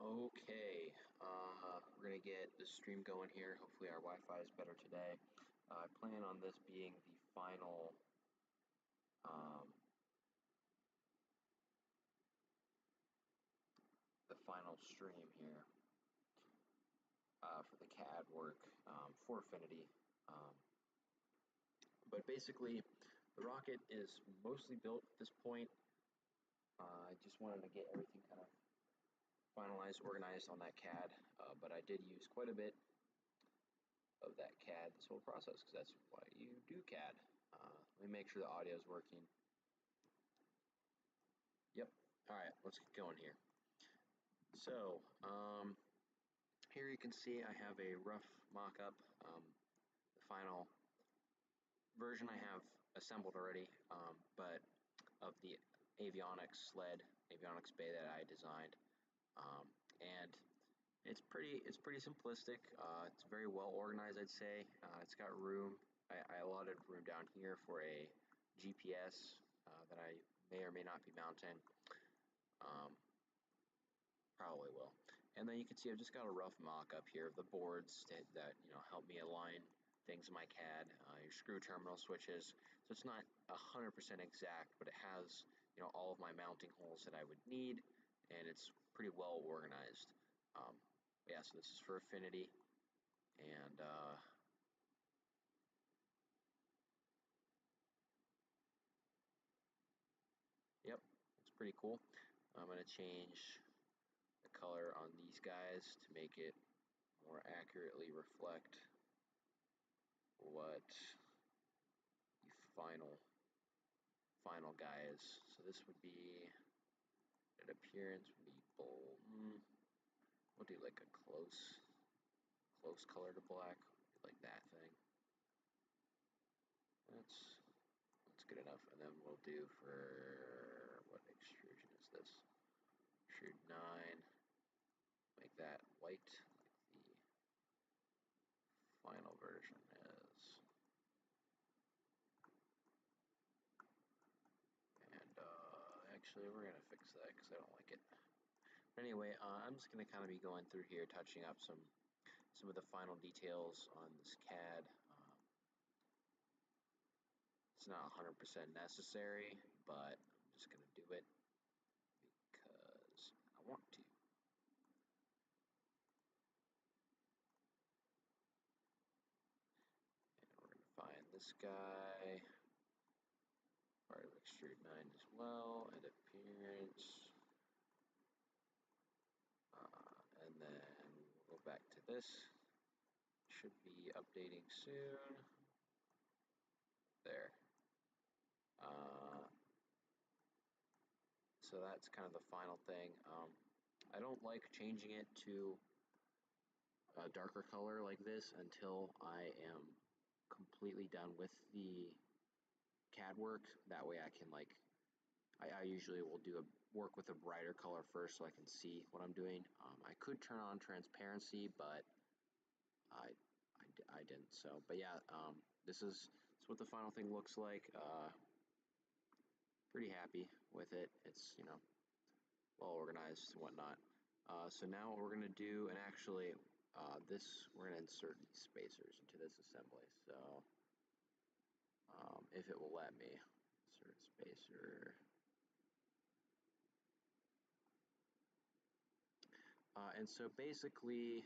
Okay, we're gonna get the stream going here. Hopefully our Wi-Fi is better today. I plan on this being um, the final stream here for the CAD work for Affinity. Um, but basically, the rocket is mostly built at this point. I just wanted to get everything kind of finalized, organized on that CAD, but I did use quite a bit of that CAD this whole process because that's why you do CAD. Let me make sure the audio is working. Yep. All right, let's get going here. So here you can see I have a rough mock-up. The final version I have assembled already, but of the Avionics sled, Avionics bay that I designed, and it's pretty simplistic. It's very well organized, I'd say. It's got room. I allotted room down here for a GPS that I may or may not be mounting. Probably will. And then you can see I've just got a rough mock-up here of the boards that help me align things in my CAD. Your screw terminal switches, so it's not 100% exact, but it has all of my mounting holes that I would need, and it's pretty well organized. Yeah, so this is for Affinity, and yep, it's pretty cool. I'm gonna change the color on these guys to make it more accurately reflect what the final guy is. So this would be, an appearance would be bold. We'll do like a close color to black, like that thing. That's good enough. And then we'll do for, what extrusion is this? Extrude 9. Make that white, like the final version is. And actually, we're gonna fix that because I don't like it. But anyway, I'm just gonna kind of be going through here, touching up some of the final details on this CAD. It's not 100% necessary, but I'm just gonna do it because I want to. And we're gonna find this guy, part of extrude 9 as well, and appearance. And then we'll go back to this. Should be updating soon. There. So that's kind of the final thing. I don't like changing it to a darker color like this until I am completely done with the CAD work. That way I can I usually will work with a brighter color first so I can see what I'm doing. I could turn on transparency, but I didn't. So, but yeah, this is what the final thing looks like. Pretty happy with it. It's well organized and whatnot. So now what we're gonna do, and actually we're gonna insert these spacers into this assembly. So if it will let me, insert spacer. And so basically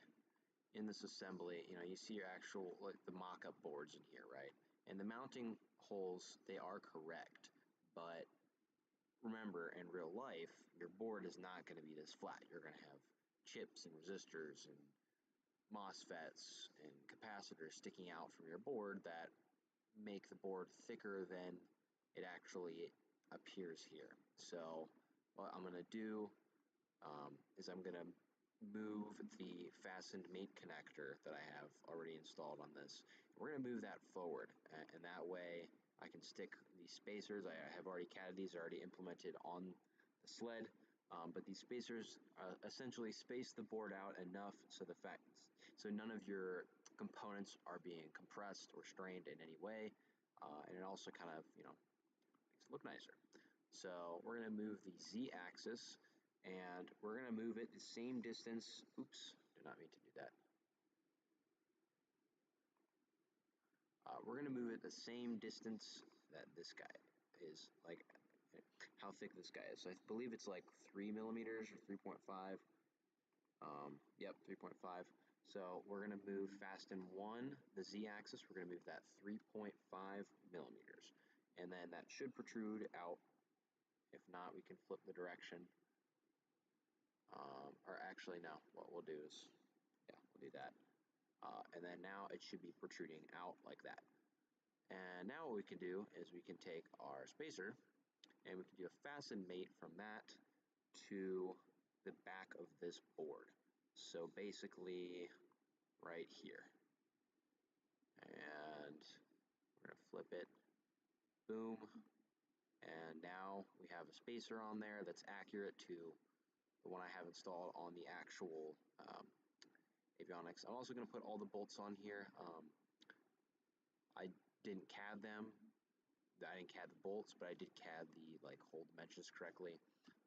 in this assembly, you see your actual, like the mock-up boards in here, right? And the mounting holes, they are correct, but remember, in real life, your board is not going to be this flat. You're going to have chips and resistors and MOSFETs and capacitors sticking out from your board that make the board thicker than it actually appears here. So what I'm going to do is I'm going to move the fastened mate connector that I have already installed on this. We're going to move that forward, and that way I can stick these spacers. I have already CAD'd these, already implemented on the sled, but these spacers essentially space the board out enough so none of your components are being compressed or strained in any way, and it also kind of makes it look nicer. So we're going to move the Z-axis, and we're going to move it the same distance. Oops, did not mean to do that. We're going to move it the same distance that this guy is, like how thick this guy is. So I believe it's like 3 millimeters or 3.5. Yep, 3.5. So we're going to move fasten 1, the z-axis, we're going to move that 3.5 millimeters. And then that should protrude out. If not, we can flip the direction. Or actually, no, what we'll do is, yeah, we'll do that. And then now it should be protruding out like that. And now what we can do is we can take our spacer and we can do a fasten mate from that to the back of this board. So basically right here. And we're going to flip it, boom, and now we have a spacer on there that's accurate to the one I have installed on the actual Avionics. I'm also going to put all the bolts on here. I didn't CAD them. I didn't CAD the bolts, but I did CAD the hole dimensions correctly.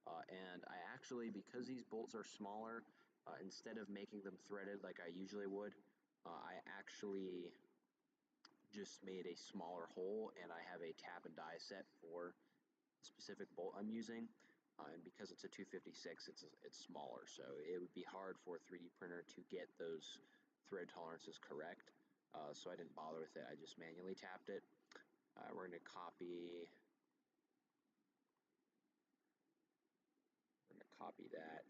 And I actually, because these bolts are smaller, instead of making them threaded like I usually would, I actually just made a smaller hole, and I have a tap and die set for the specific bolt I'm using. And because it's a 256, it's smaller, so it would be hard for a 3D printer to get those thread tolerances correct. So I didn't bother with it. I just manually tapped it. We're going to copy. We're going to copy that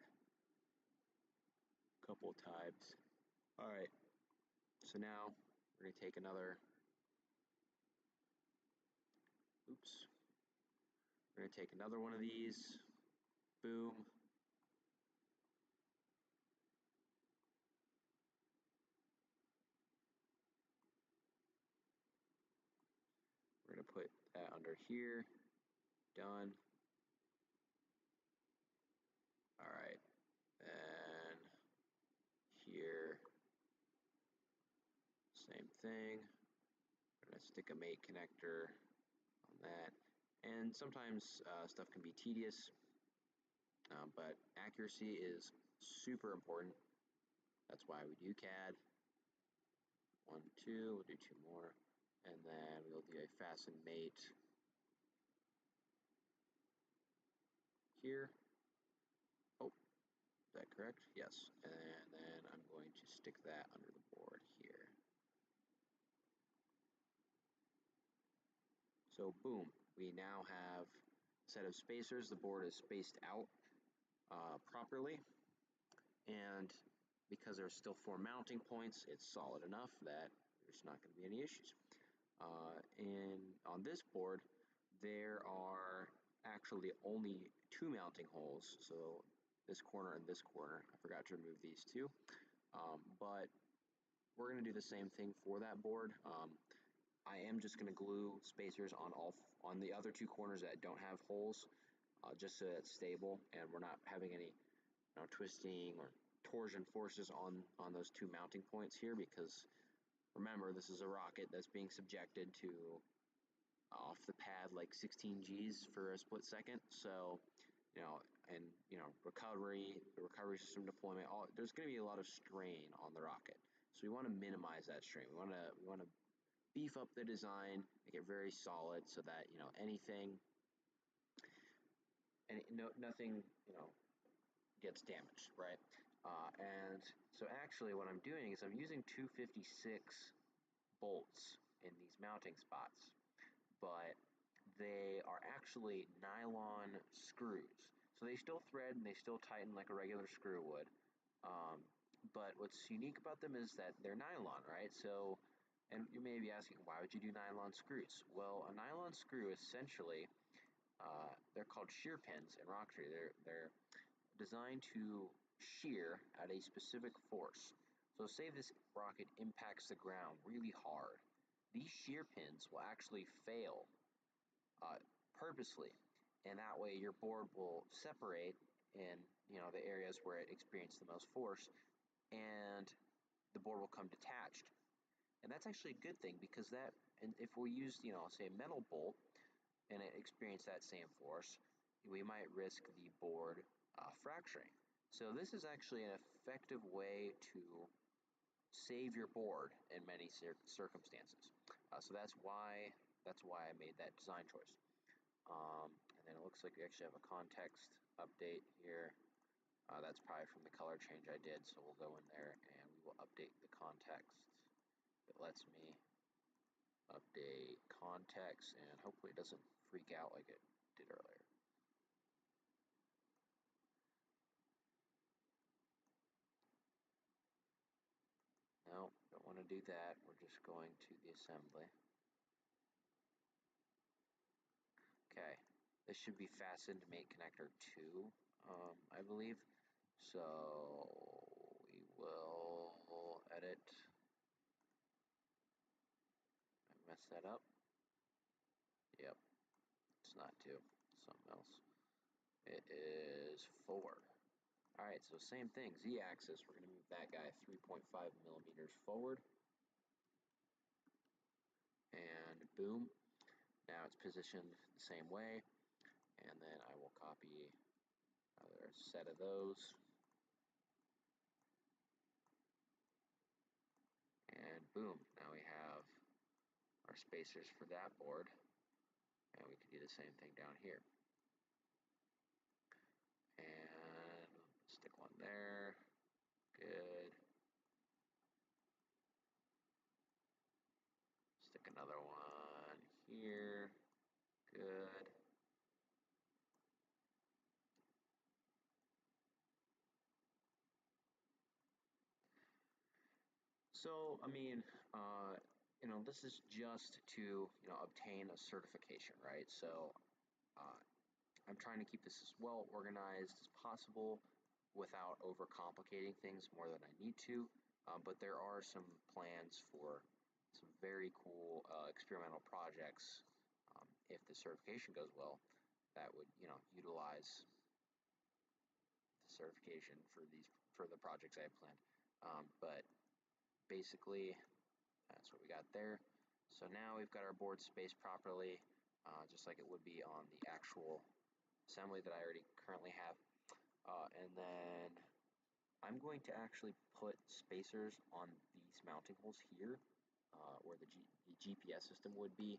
a couple of times. All right. So now we're going to take another. Oops. We're going to take another one of these. Boom. We're going to put that under here. Done. All right. And here, same thing. We're going to stick a mate connector on that. And sometimes stuff can be tedious, but accuracy is super important. That's why we do CAD. 1, 2, we'll do 2 more. And then we'll do a fasten mate here. Oh, is that correct? Yes. And then I'm going to stick that under the board here. So boom, we now have a set of spacers. The board is spaced out properly, and because there's still 4 mounting points, it's solid enough that there's not going to be any issues. And on this board, there are actually only 2 mounting holes, so this corner and this corner. I forgot to remove these two, but we're going to do the same thing for that board. I am just going to glue spacers on the other 2 corners that don't have holes, just so it's stable and we're not having any twisting or torsion forces on those 2 mounting points here, because remember, this is a rocket that's being subjected to off the pad like 16 G's for a split second. So, the recovery system deployment, there's going to be a lot of strain on the rocket. So we want to minimize that strain. We want to beef up the design, make it very solid, so that nothing gets damaged, right? And so actually, what I'm doing is I'm using 256 bolts in these mounting spots, but they are actually nylon screws. So they still thread and they still tighten like a regular screw would. But what's unique about them is that they're nylon, right? So, and you may be asking, why would you do nylon screws? Well, a nylon screw essentially, they're called shear pins in rocketry. They're designed to shear at a specific force. So say this rocket impacts the ground really hard. These shear pins will actually fail purposely, and that way your board will separate in the areas where it experienced the most force, and the board will come detached. And that's actually a good thing, because and if we use say a metal bolt and it experienced that same force, we might risk the board fracturing. So this is actually an effective way to save your board in many circumstances. So that's why I made that design choice. And then it looks like we actually have a context update here. That's probably from the color change I did, so we'll go in there and we will update the context. It lets me update context, and hopefully it doesn't freak out like it did earlier. No, don't want to do that. We're just going to the assembly. Okay, this should be fastened to mate connector 2, I believe. So we will edit. I messed that up. Yep, it's not 2, it's something else. It is 4. Alright, so same thing, Z-axis, we're going to move that guy 3.5 millimeters forward. And boom, now it's positioned the same way. And then I will copy another set of those. And boom, now we have our spacers for that board. And we can do the same thing down here. And stick one there. Good. Stick another one here. Good. So, I mean, this is just to, obtain a certification, right? So, I'm trying to keep this as well organized as possible without overcomplicating things more than I need to. But there are some plans for some very cool experimental projects. If the certification goes well, that would utilize the certification for the projects I have planned. But basically, that's what we got there. So now we've got our board spaced properly, just like it would be on the actual assembly that I already currently have. And then I'm going to actually put spacers on these mounting holes here, where the GPS system would be,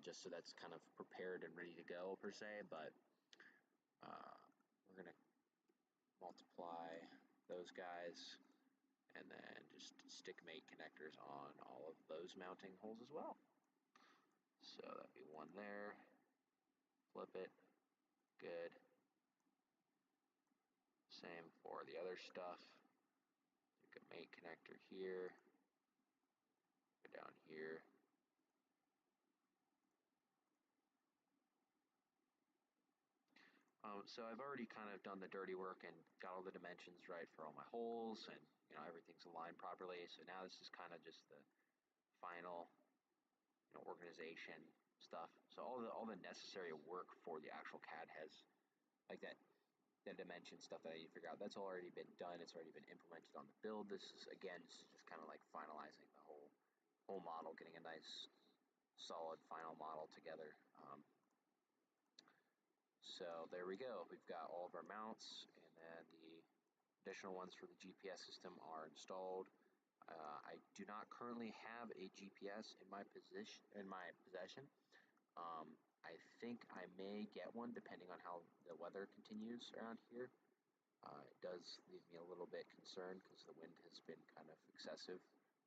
just so that's kind of prepared and ready to go per se, but we're going to multiply those guys and then just stick mate connectors on all of those mounting holes as well. So that'd be one there, flip it, good. Same for the other stuff. Stick a mate connector here, go down here. So I've already kind of done the dirty work and got all the dimensions right for all my holes, and everything's aligned properly. So now this is kind of just the final organization stuff. So all the necessary work for the actual CAD has, like that dimension stuff that I need to figure out, that's already been done. It's already been implemented on the build. This is just kind of like finalizing the whole model, getting a nice solid final model together. So there we go. We've got all of our mounts, and then the additional ones for the GPS system are installed. I do not currently have a GPS in my possession. I think I may get one depending on how the weather continues around here. It does leave me a little bit concerned because the wind has been kind of excessive,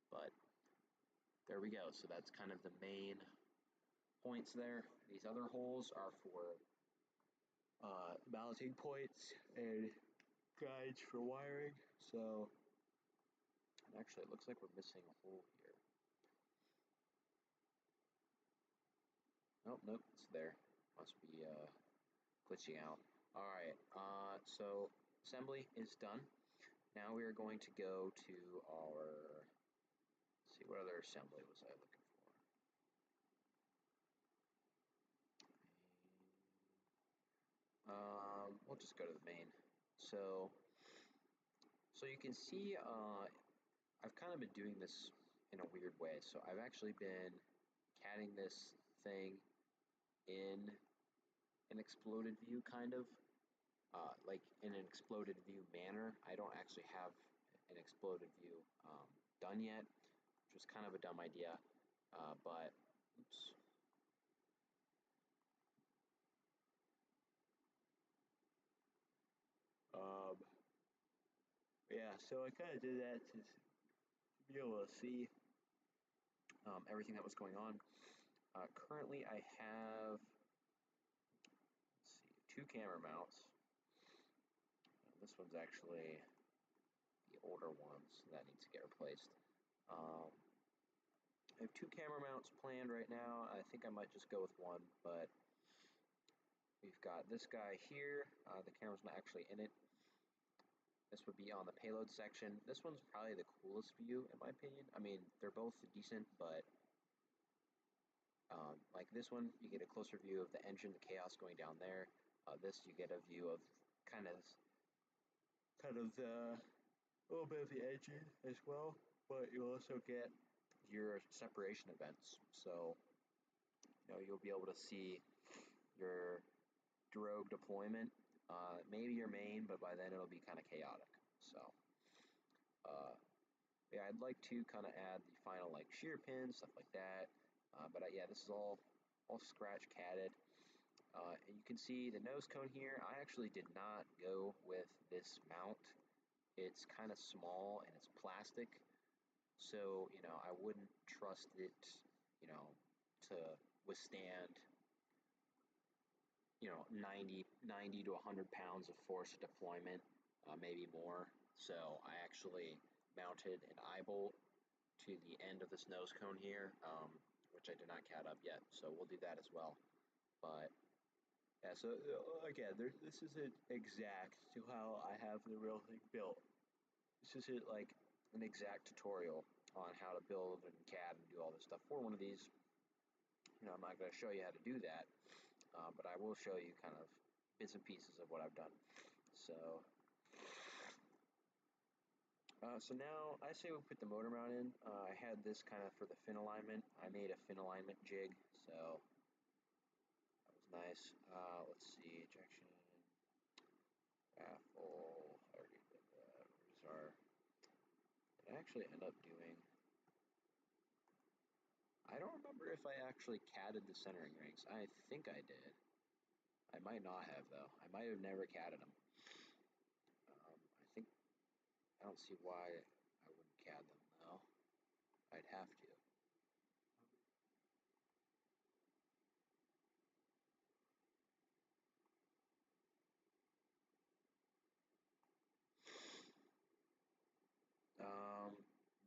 but there we go. So that's kind of the main points there. These other holes are for mounting points and guides for wiring. So, and actually, it looks like we're missing a hole here. Nope, it's there. Must be glitching out. All right, so assembly is done. Now we are going to go to our, let's see, what other assembly was I looking for? We'll just go to the main. So you can see, I've kind of been doing this in a weird way. So I've actually been catting this thing in an exploded view, kind of. like in an exploded view manner. I don't actually have an exploded view done yet, which was kind of a dumb idea, but oops. Um, yeah, so I kind of did that to be able to see everything that was going on. Currently, I have, let's see, two camera mounts. This one's actually the older one, so that needs to get replaced. I have two camera mounts planned right now. I think I might just go with one, but we've got this guy here. The camera's not actually in it. This would be on the payload section. This one's probably the coolest view, in my opinion. I mean, they're both decent, but like this one, you get a closer view of the engine, the chaos going down there. This, you get a view of kind of the a little bit of the engine as well, but you also get your separation events. So, you'll be able to see your drogue deployment, maybe your main, but by then it'll be kind of chaotic. So, yeah, I'd like to kind of add the final like shear pins, stuff like that. But yeah, this is all scratch catted. And you can see the nose cone here. I actually did not go with this mount. It's kind of small and it's plastic, so I wouldn't trust it, to withstand 90 to 100 pounds of force deployment, maybe more. So I actually mounted an eye bolt to the end of this nose cone here, which I did not cat up yet. So we'll do that as well. But yeah, so again, this isn't exact to how I have the real thing built. This isn't like an exact tutorial on how to build and CAD and do all this stuff for one of these. I'm not going to show you how to do that, but I will show you kind of bits and pieces of what I've done. So, so now I say we put the motor mount in. I had this kind of for the fin alignment. I made a fin alignment jig, so that was nice. Let's see, ejection, baffle. I already did that. Where's our? Did I actually end up doing? I don't remember if I actually catted the centering rings. I think I did. I might not have though. I might have never catted them. I think I don't see why I wouldn't CAD them though. I'd have to.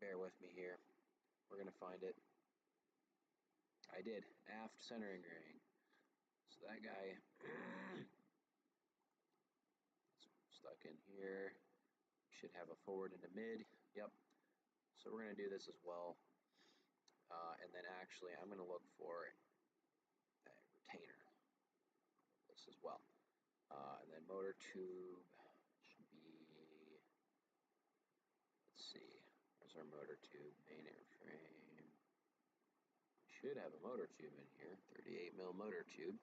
Bear with me here. We're gonna find it. I did. Aft centering ring. So that guy is stuck in here. Should have a forward and a mid. Yep. So we're gonna do this as well. And then actually I'm gonna look for a retainer. This as well. And then motor tube should be, let's see, there's our motor tube, main airframe. Should have a motor tube in here, 38 mil motor tube.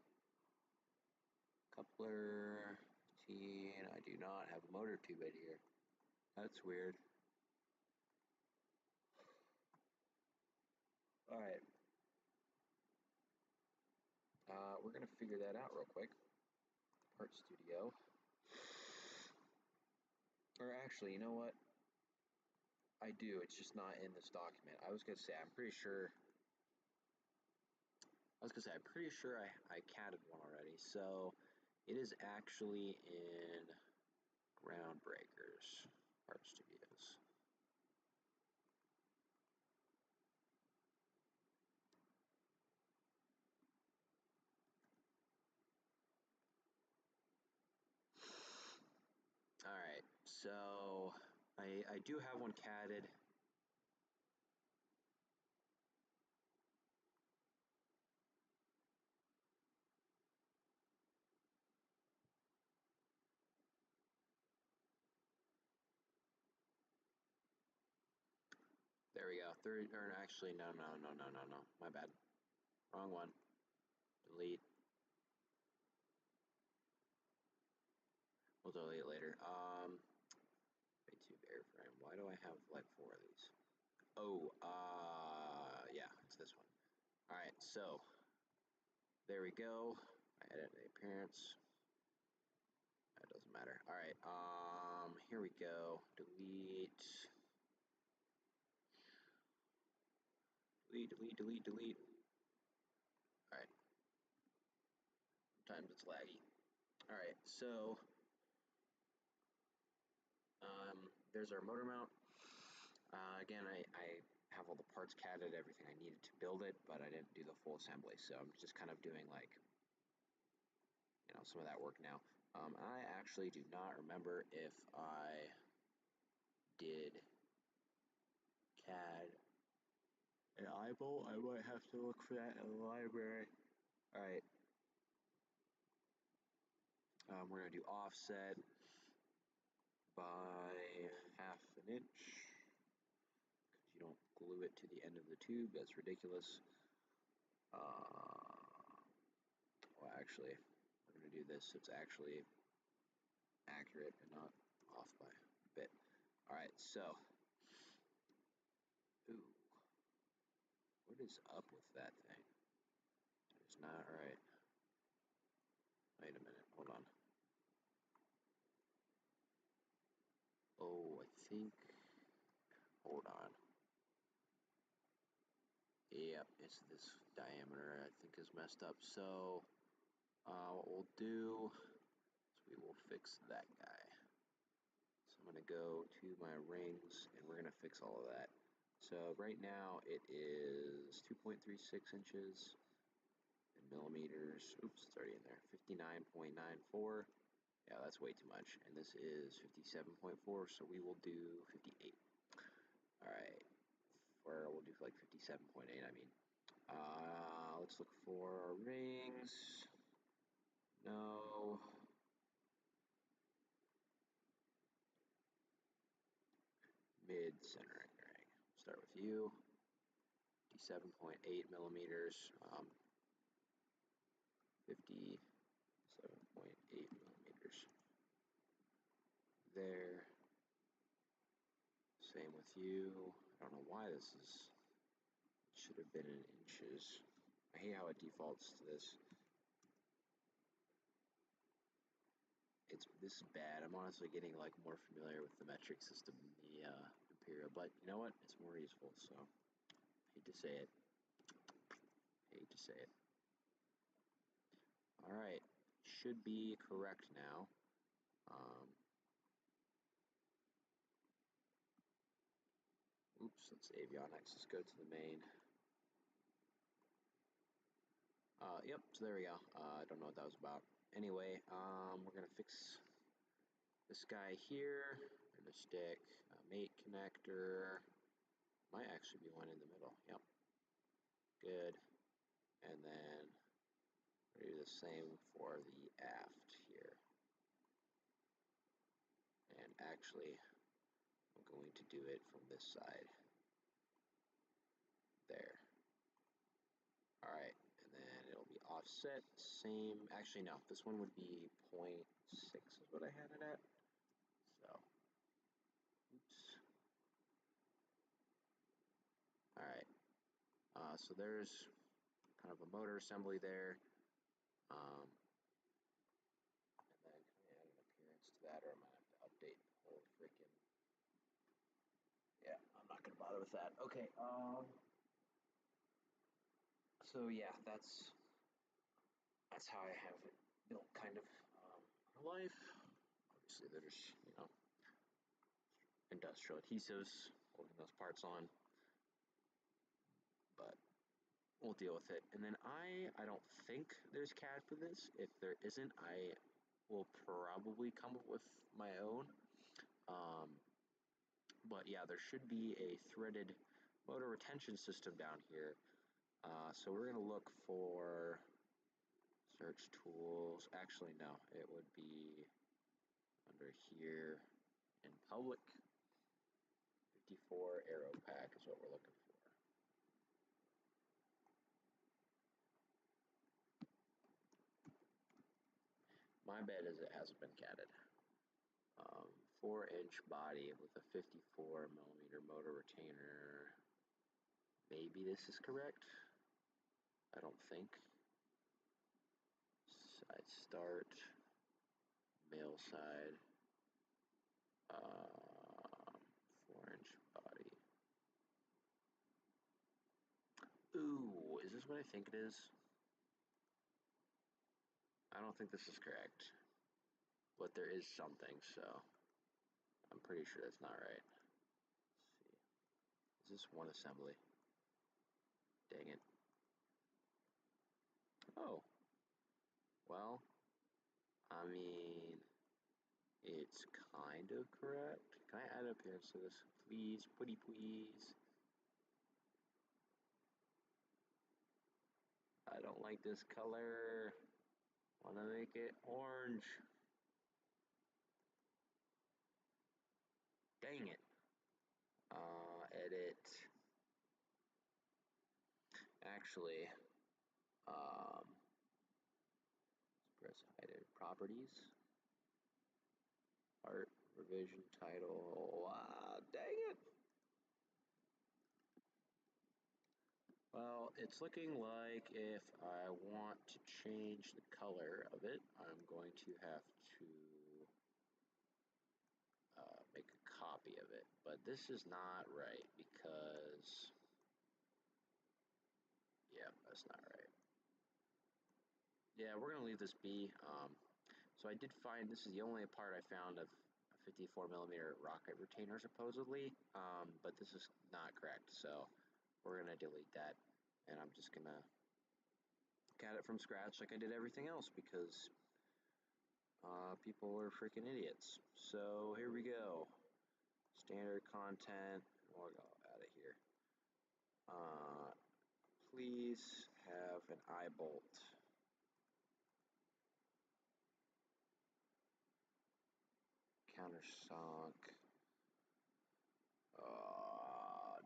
Coupler, T, and I do not have a motor tube in here. That's weird. All right. We're gonna figure that out real quick. Part Studio. Or actually, you know what? I do. It's just not in this document. I was gonna say I'm pretty sure. I'm pretty sure I catted one already. So it is actually in Groundbreakers, Art Studios. All right, so I do have one catted. There we go. Third, or actually, no. My bad. Wrong one. Delete. delete later. tube airframe. Why do I have like 4 of these? Oh, yeah, it's this one. All right, so there we go. I edit the appearance. That doesn't matter. All right, here we go. Delete. Delete. All right. Sometimes it's laggy. All right, so there's our motor mount. Again, I have all the parts CAD'd, everything I needed to build it, but I didn't do the full assembly, so I'm just kind of doing like, some of that work now. I actually do not remember if I did CAD an eyeball. I might have to look for that in the library. All right, we're gonna do offset by 1/2 an inch. You don't glue it to the end of the tube. That's ridiculous. Well, actually, we're going to do this so it's actually accurate and not off by a bit. All right, so, ooh, what is up with that thing? It's not right. Wait a minute, hold on. Oh, I think, hold on. Yep, it's this diameter I think is messed up. So, what we'll do is we will fix that guy. So I'm going to go to my rings and we're going to fix all of that. So right now it is 2.36 inches in millimeters. Oops, it's already in there. 59.94. Yeah, that's way too much. And this is 57.4, so we will do 58. All right, or we'll do like 57.8, I mean. Let's look for our rings. No. Mid-centering ring. Start with you. 57.8 millimeters. 57.8 millimeters. There. Same with you. I don't know why this is. It should have been in inches. I hate how it defaults to this. This is bad. I'm honestly getting like more familiar with the metric system in the Imperial, but you know what? It's more useful. So hate to say it. Hate to say it. All right, should be correct now. Oops, that's Avionics. Let's go to the main. Yep, so there we go. I don't know what that was about. Anyway, we're gonna fix this guy here. We're gonna stick a mate connector. Might actually be one in the middle. Yep. Good. And then we're gonna do the same for the aft here. And actually, I'm going to do it from this side. There. Alright, and then it'll be offset, same, actually no, this one would be 0.6 is what I had it at. So, oops. Alright, so there's kind of a motor assembly there. And then can I add an appearance to that, or I might have to update the whole freaking, yeah, I'm not gonna bother with that. Okay, so yeah, that's how I have it built kind of in life. Obviously there's, industrial adhesives holding those parts on, but we'll deal with it. And then I don't think there's CAD for this. If there isn't, I will probably come up with my own. But yeah, there should be a threaded motor retention system down here. So we're gonna look for search tools. Actually, no, it would be under here in public. 54 aero pack is what we're looking for. My bet is it hasn't been catted. 4-inch body with a 54mm motor retainer. Maybe this is correct. I don't think. Side start, male side, 4-inch body. Ooh, is this what I think it is? I don't think this is correct, but there is something, so I'm pretty sure that's not right. Let's see. Is this one assembly? Dang it. Oh. Well, I mean, it's kind of correct. Can I add up here so this, please, pretty please? I don't like this color. Wanna make it orange. Dang it. Edit. Actually, um, press edit properties. Art, revision, title. Dang it. Well, it's looking like if I want to change the color of it, I'm going to have to make a copy of it. But this is not right because, yeah, that's not right. Yeah, we're going to leave this be. So I did find, this is the only part I found of a 54mm rocket retainer supposedly, but this is not correct. So we're going to delete that, and I'm just going to cut it from scratch like I did everything else because people are freaking idiots. So here we go. Standard content. We'll go out of here. Please have an eye bolt. Countersunk.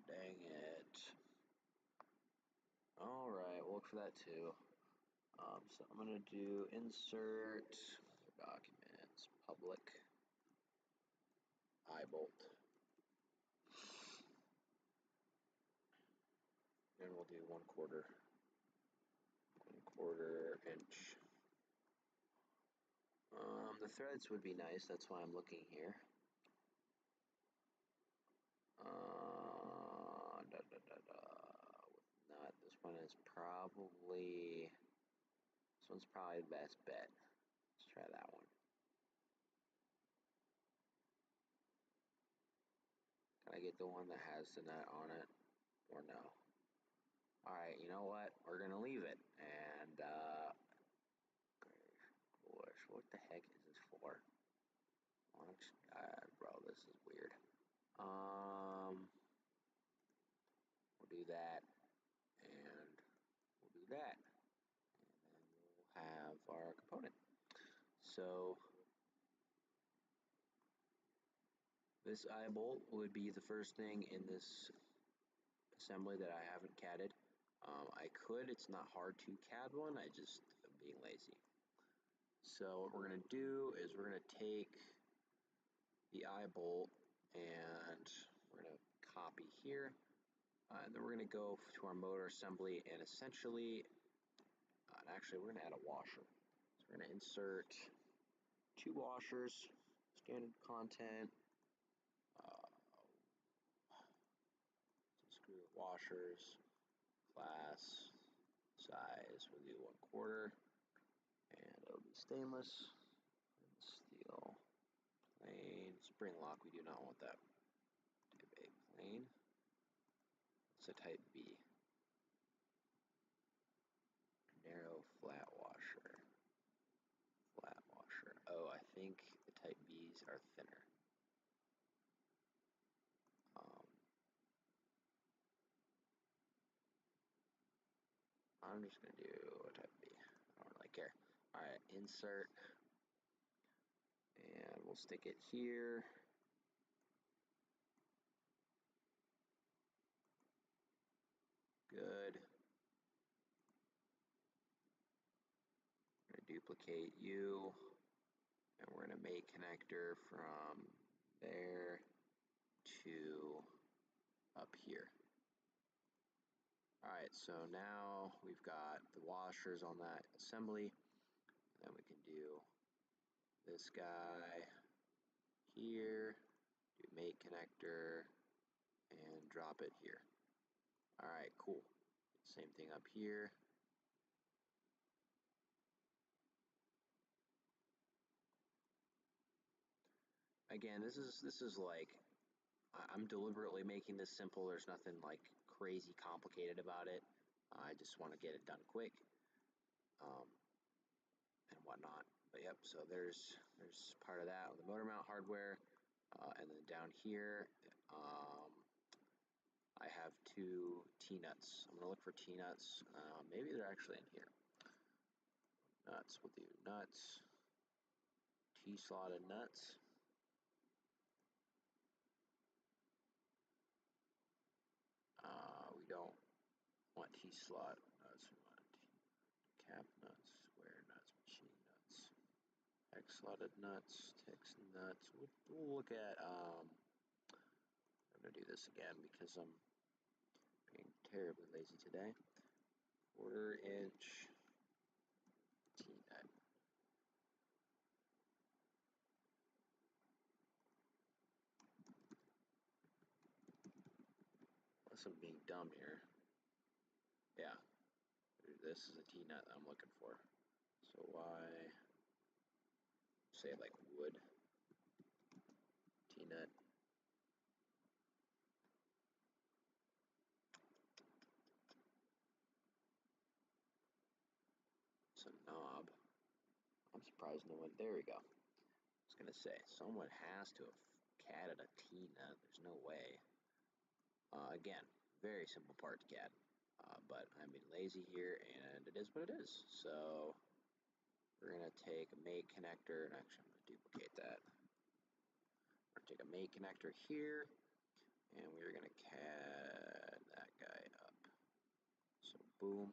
Dang it. Alright, we'll look for that too. So I'm going to do insert, other documents, public, eye bolt. And we'll do 1/4 inch. The threads would be nice, that's why I'm looking here. Not, this one is probably, this one's probably the best bet. Let's try that one. Can I get the one that has the nut on it, or no? Alright, you know what? We're gonna leave it, and, gosh, what the heck is this for? Launch, bro, this is weird. We'll do that, and we'll do that, and then we'll have our component. So this eye bolt would be the first thing in this assembly that I haven't CAD'd. I could, it's not hard to CAD one, I just am being lazy. So what we're going to do is we're going to take the eye bolt and we're going to copy here. And then we're going to go to our motor assembly and essentially, and actually we're going to add a washer. So we're going to insert 2 washers, standard content, screw washers, class, size, we'll do 1/4, and it'll be stainless, and steel, plain, spring lock, we do not want that. Type A, plain. It's a type B. Narrow flat washer. Flat washer. Oh, I think the type Bs are thinner. I'm just gonna do a type B. I don't really care. Alright, insert. And we'll stick it here. Good. I'm gonna duplicate you. And we're going to make connector from there to up here. Alright, so now we've got the washers on that assembly. And then we can do this guy here, do make connector, and drop it here. Alright, cool. Same thing up here. Again, this is like, I'm deliberately making this simple. There's nothing like crazy complicated about it. I just want to get it done quick, and whatnot. But yep, so there's part of that on the motor mount hardware, and then down here, I have two T-nuts. I'm gonna look for T-nuts. Maybe they're actually in here. Nuts, we'll do nuts. T-slotted nuts. We don't want T-slot nuts. We want cap nuts, square nuts, machine nuts, X-slotted nuts, Tex nuts. We'll look at. I'm gonna do this again because I'm being terribly lazy today. 1/4" T-nut. Unless I'm being dumb here. Yeah, this is a T-nut I'm looking for. So why say like wood T-nut? It's a knob. I'm surprised no one. There we go. I was gonna say someone has to have catted a T-nut. There's no way. Again, very simple part to CAD, but I'm being lazy here, and it is what it is. So we're gonna take a make connector, and actually I'm gonna duplicate that. We're gonna take a make connector here, and we're gonna CAD that guy up. So boom.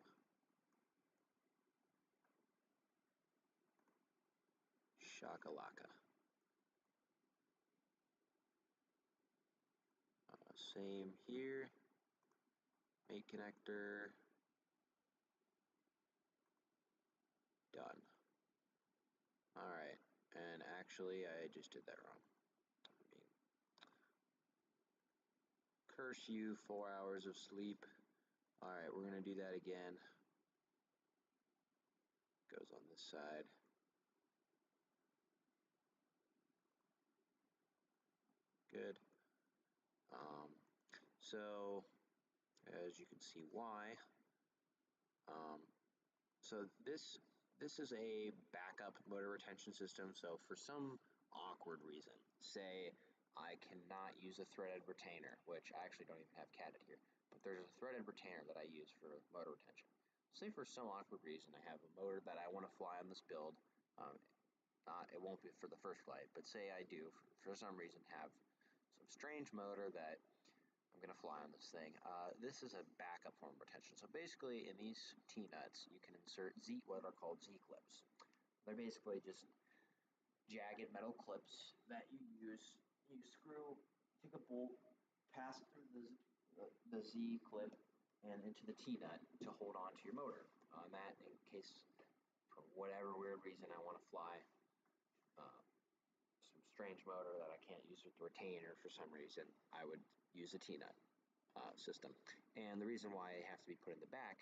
Shakalaka. Same here. Make connector. Done. Alright, and actually I just did that wrong. I mean, curse you, 4 hours of sleep. Alright, we're gonna do that again. Goes on this side. Good. So as you can see why, so this is a backup motor retention system. So for some awkward reason, say I cannot use a threaded retainer, which I actually don't even have catted here, but there's a threaded retainer that I use for motor retention. Say for some awkward reason I have a motor that I want to fly on this build. It won't be for the first flight, but say I do for some reason have some strange motor that I'm going to fly on this thing. This is a backup form of retention. So basically in these T-nuts you can insert what are called Z-clips. They're basically just jagged metal clips that you take a bolt, pass it through the Z-clip and into the T-nut to hold on to your motor. And that in case for whatever weird reason I want to fly some strange motor that I can't use with the retainer for some reason, I would use a T-nut system. And the reason why it has to be put in the back,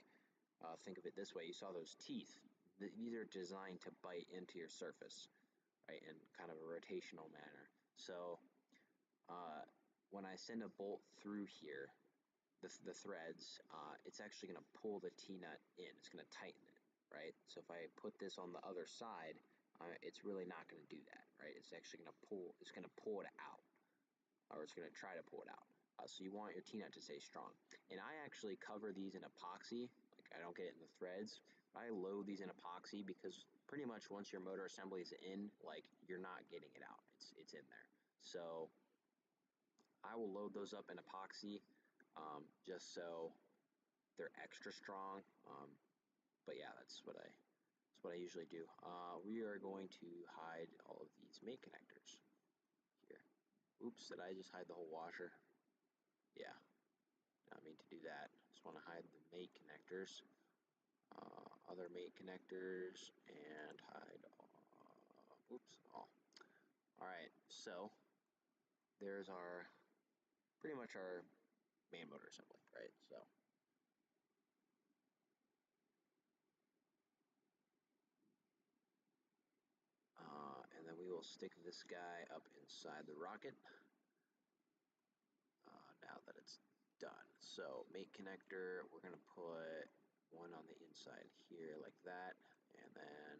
think of it this way: you saw those teeth. These are designed to bite into your surface, right, in kind of a rotational manner. So when I send a bolt through here, the threads, it's actually going to pull the T-nut in. It's going to tighten it, right? So if I put this on the other side, it's really not going to do that, right? It's actually going to pull. It's going to pull it out, or it's going to try to pull it out. So you want your T-nut to stay strong. And I actually cover these in epoxy. Like I don't get it in the threads. I load these in epoxy because pretty much once your motor assembly is in, like you're not getting it out. It's in there. So I will load those up in epoxy, just so they're extra strong. But yeah, that's what That's what I usually do. We are going to hide all of these mate connectors here. Oops, did I just hide the whole washer? Yeah, not mean to do that. Just want to hide the mate connectors, other mate connectors, and hide oops, all. Alright, so there's our, pretty much our main motor assembly, right? So and then we will stick this guy up inside the rocket now that it's done. So mate connector, we're gonna put one on the inside here like that, and then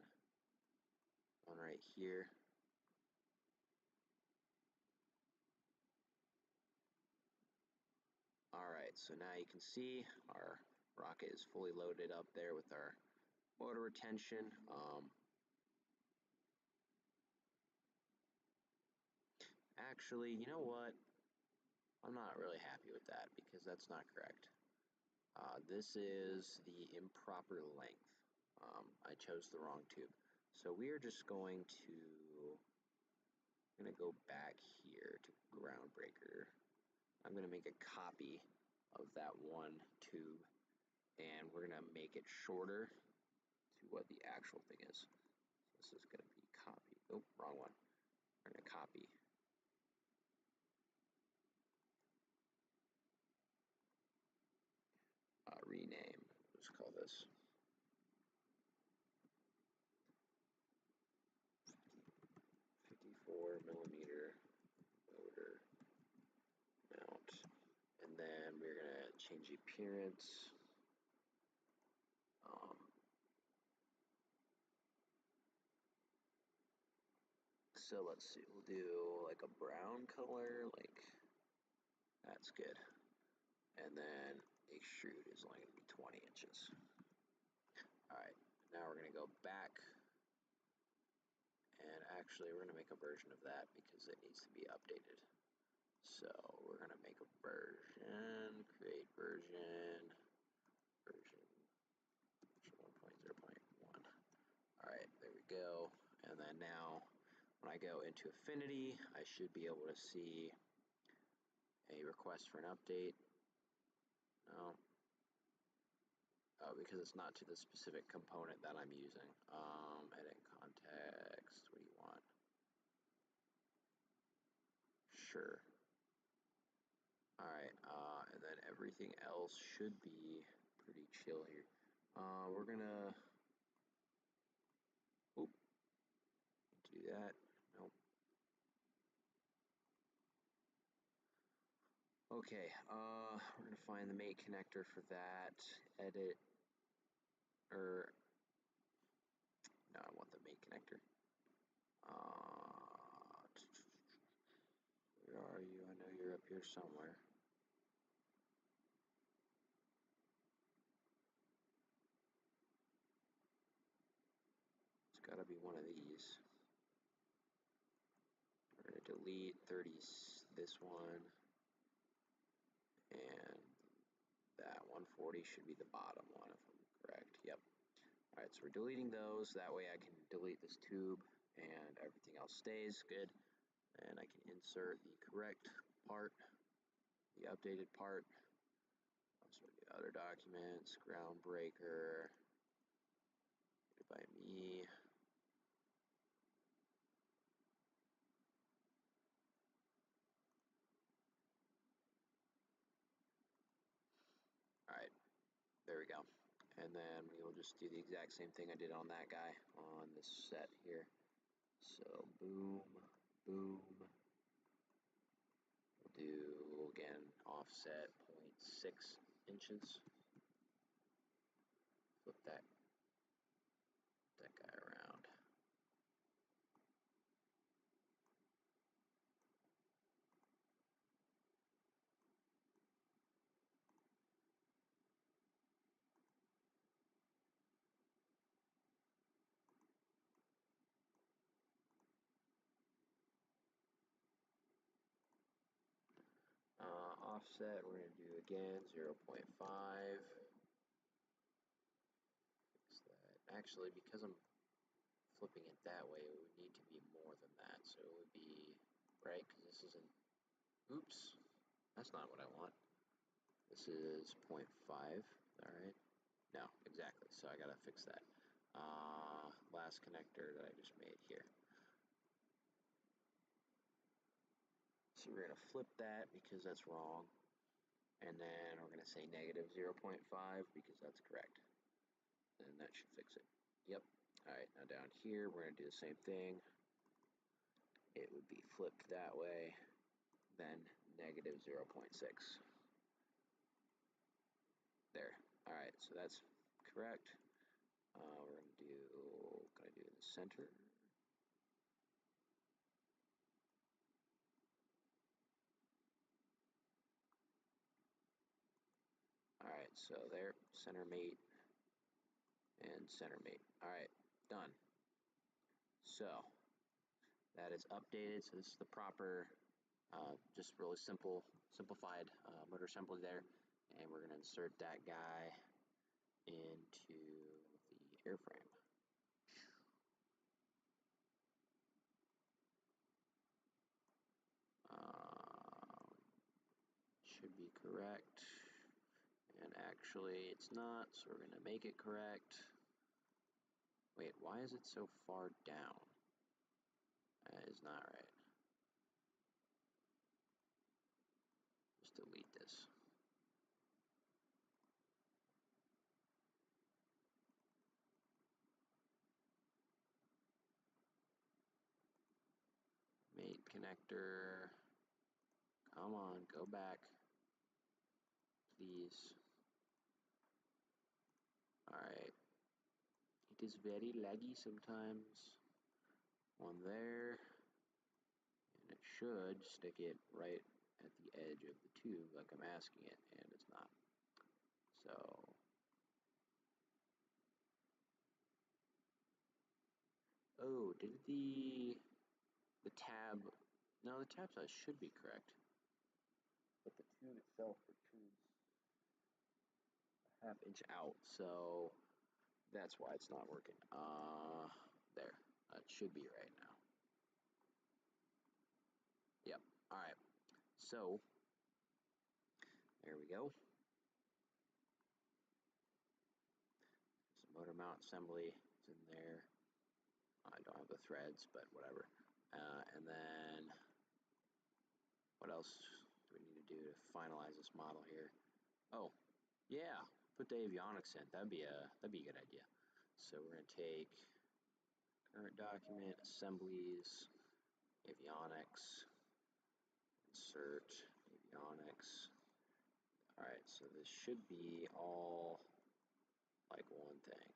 one right here. Alright, so now you can see our rocket is fully loaded up there with our motor retention. Actually, you know what? I'm not really happy with that because that's not correct. This is the improper length. I chose the wrong tube. So we are just going to, I'm going to go back here to ground breaker. I'm going to make a copy of that one tube, and we're going to make it shorter to what the actual thing is. So this is going to be copy. Oh, wrong one. We're going to copy. Rename. Let's call this 54mm motor mount. And then we're going to change the appearance. So let's see, we'll do like a brown color, like that's good. And then extrude is only going to be 20 inches. Alright, now we're going to go back, and actually we're going to make a version of that because it needs to be updated. So we're going to make a version, create version 1.0.1. Alright, there we go. And then now when I go into Affinity, I should be able to see a request for an update. No. Because it's not to the specific component that I'm using. Edit context, what do you want? Sure. Alright, and then everything else should be pretty chill here. We're gonna, oop, do that, nope. Okay, we're gonna find the mate connector for that, edit, or, no, I want the mate connector. Where are you? I know you're up here somewhere. It's gotta be one of these. We're gonna delete 30, this one, and that 140 should be the bottom one if I'm correct. Yep. Alright, so we're deleting those, that way I can delete this tube and everything else stays good. And I can insert the correct part, the updated part. Also the other documents, ground breaker, by me. Alright, there we go. And then we will just do the exact same thing I did on that guy on this set here. So boom, boom. We'll do again offset 0.6 inches. Flip that guy around. Offset, we're going to do again 0.5. Fix that. actually, because I'm flipping it that way, it would need to be more than that. So it would be, right, because this isn't, oops, that's not what I want. This is 0.5, all right? No, exactly, so I gotta fix that. Last connector that I just made here. So we're gonna flip that because that's wrong. And then we're gonna say negative 0.5 because that's correct. And that should fix it. Yep. All right, now down here, we're gonna do the same thing. It would be flipped that way, then negative 0.6. There. All right, so that's correct. We're gonna do, in the center. All right, so there, center mate and center mate. All right, done. So that is updated. So this is the proper, just really simplified motor assembly there. And we're gonna insert that guy into the airframe. Should be correct. And actually it's not, so we're gonna make it correct. Wait, why is it so far down? That is not right. Just delete this. Mate connector. Come on, go back. Please. Alright. It is very laggy sometimes. One there. And it should stick it right at the edge of the tube like I'm asking it, and it's not. So, oh, did the tab, no, the tab size should be correct, but the tube itself protrudes a half inch out, so that's why it's not working. There, it should be right now. Yep. All right. So there we go. Some motor mount assembly is in there. I don't have the threads, but whatever. And then what else do we need to do to finalize this model here? Oh, yeah, put the avionics in. That'd be a good idea. So we're gonna take current document, assemblies, avionics, insert avionics. All right, so this should be all like one thing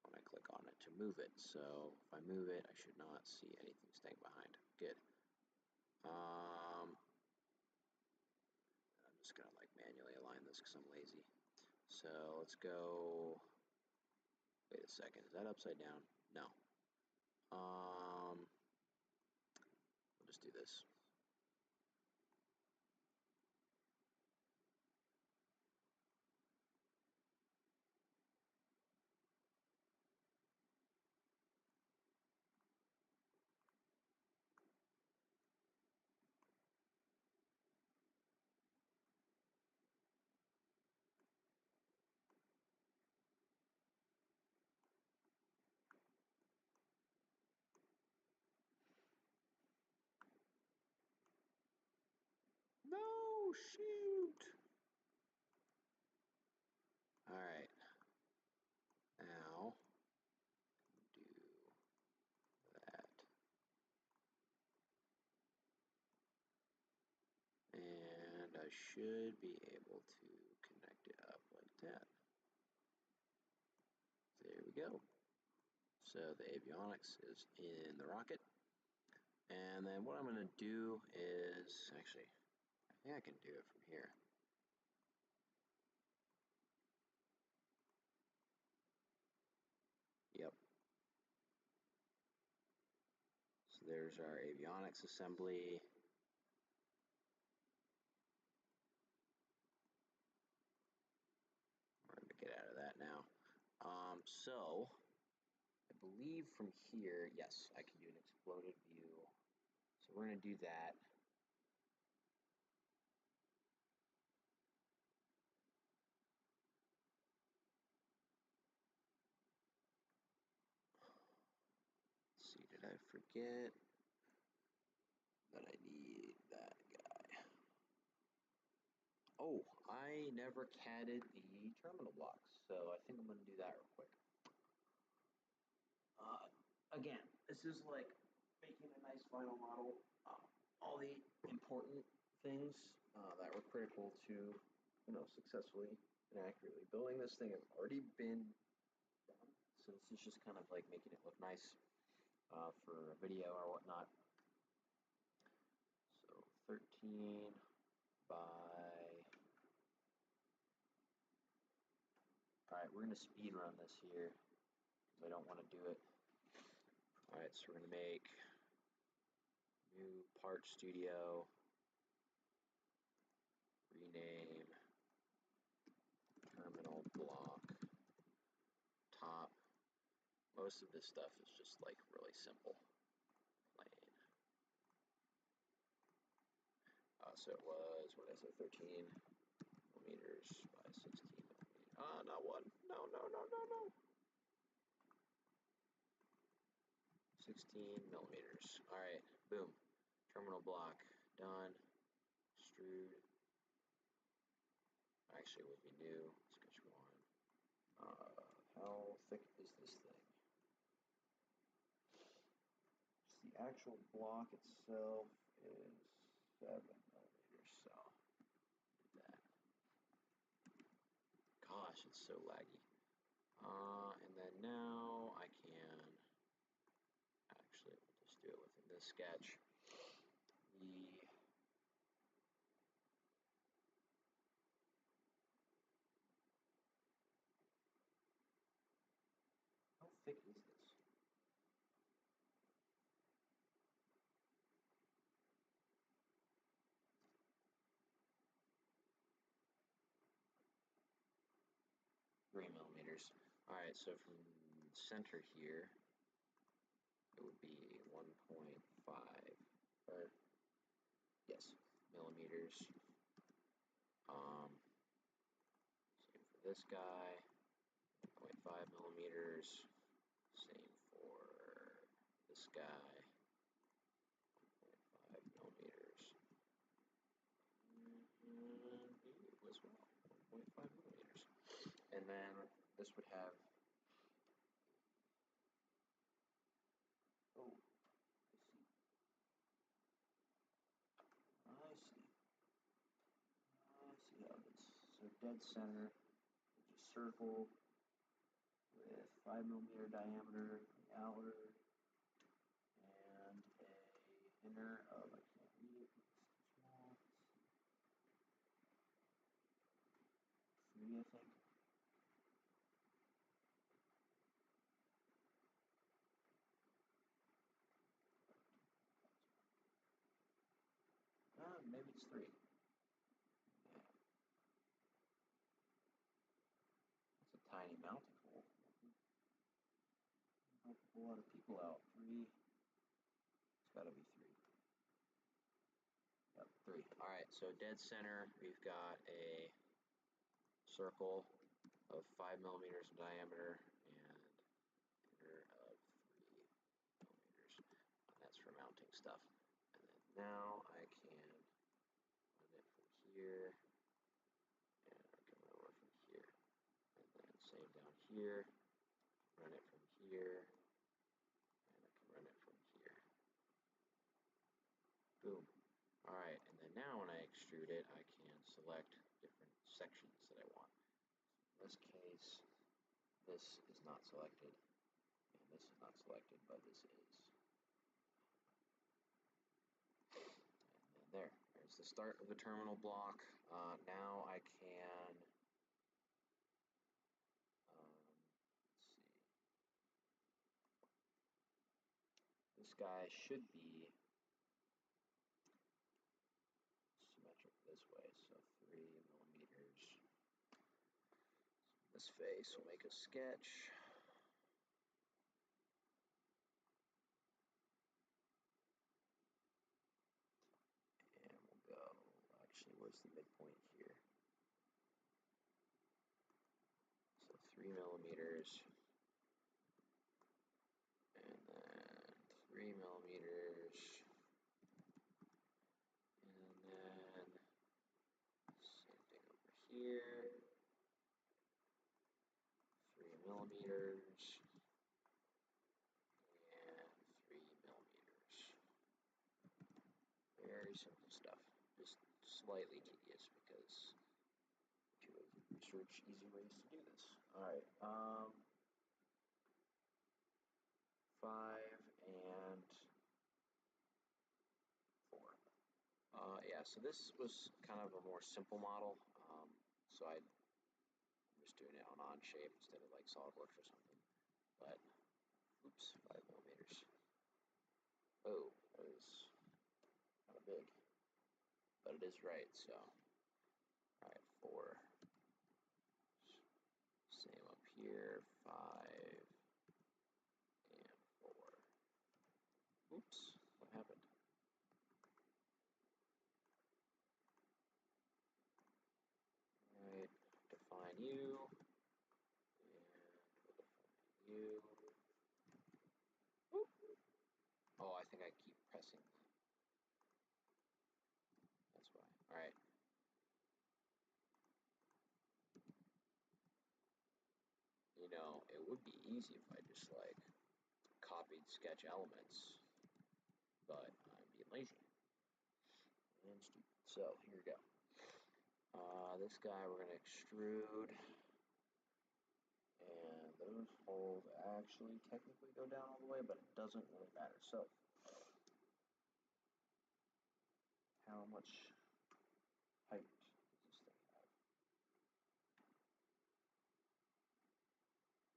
when I click on it to move it. So if I move it, I should not see anything staying behind. Good. I'm just gonna like manually align this because I'm lazy. So let's go, wait a second, is that upside down? No. We'll just do this. No, shoot. All right. Now, do that. And I should be able to connect it up like that. There we go. So the avionics is in the rocket. And then what I'm going to do is, actually, I think I can do it from here. Yep. So there's our avionics assembly. We're going to get out of that now. So I believe from here, yes, I can do an exploded view. So we're going to do that. Let's see, did I forget that I need that guy? Oh, I never catted the terminal blocks, so I think I'm going to do that real quick. Again, this is like making a nice final model. All the important things that were critical to, successfully and accurately building this thing have already been done. So this is just kind of like making it look nice for a video or whatnot. So 13 by. All right, we're gonna speed run this here because I don't want to do it. All right, so we're gonna make new part studio, rename terminal block top. Most of this stuff is just like really simple, plain. So it was, what did I say, 13 millimeters by 16 millimeters. Not one. No, no, no, no, no. 16 millimeters. All right, boom. Terminal block done. Extrude. Actually, what we do, sketch one. How thick is this thing? The actual block itself is 7 millimeters, so do that. Gosh, it's so laggy. And then now I can actually we'll just do it within this sketch. How thick is this? Three millimeters. All right, so from center here, it would be 1.5, or yes, millimeters. Same for this guy, 0.5 millimeters. Same for this guy, 1.5 millimeters. And you as well, 1.5 millimeters. And then this would have, oh, I see. I see how this, so dead center, which is circle with 5 millimeter diameter on the outer, and a inner of, I can't read it, it's small, 3 I think. Maybe it's 3. Yeah. It's a tiny mounting hole. Help a whole lot of people out. 3. It's got to be 3. Yep, 3. All right, so dead center, we've got a circle of 5 millimeters in diameter and inner of 3 millimeters. And that's for mounting stuff. And then now I can run it from here, and I can run it from here. And then same down here, run it from here, and I can run it from here. Boom. All right, and then now when I extrude it, I can select different sections that I want. In this case, this is not selected, and this is not selected, but this is. And then there's the start of the terminal block. Now I can, let's see, this guy should be symmetric this way, so 3 millimeters. This face will make a sketch. where's the midpoint here? So 3 millimeters, and then 3 millimeters, and then same thing over here, 3 millimeters, and 3 millimeters. Very simple stuff, just slightly tedious because to research easy ways to do this. Alright, 5 and 4. Yeah, so this was kind of a more simple model, so I'm just doing it on Onshape instead of like SolidWorks or something. But, oops, 5 millimeters. Oh, that is kind of big, but it is right, so. Alright, 4. Same up here, 5 and 4. Oops, what happened? Alright, define you, and we'll define you. Oop. Oh, I think I keep pressing that. That's why. Alright. You know, it would be easy if I just like copied sketch elements, but I'm being lazy and stupid. So here we go. This guy we're gonna extrude, and those holes actually technically go down all the way, but it doesn't really matter. So how much height does this thing have?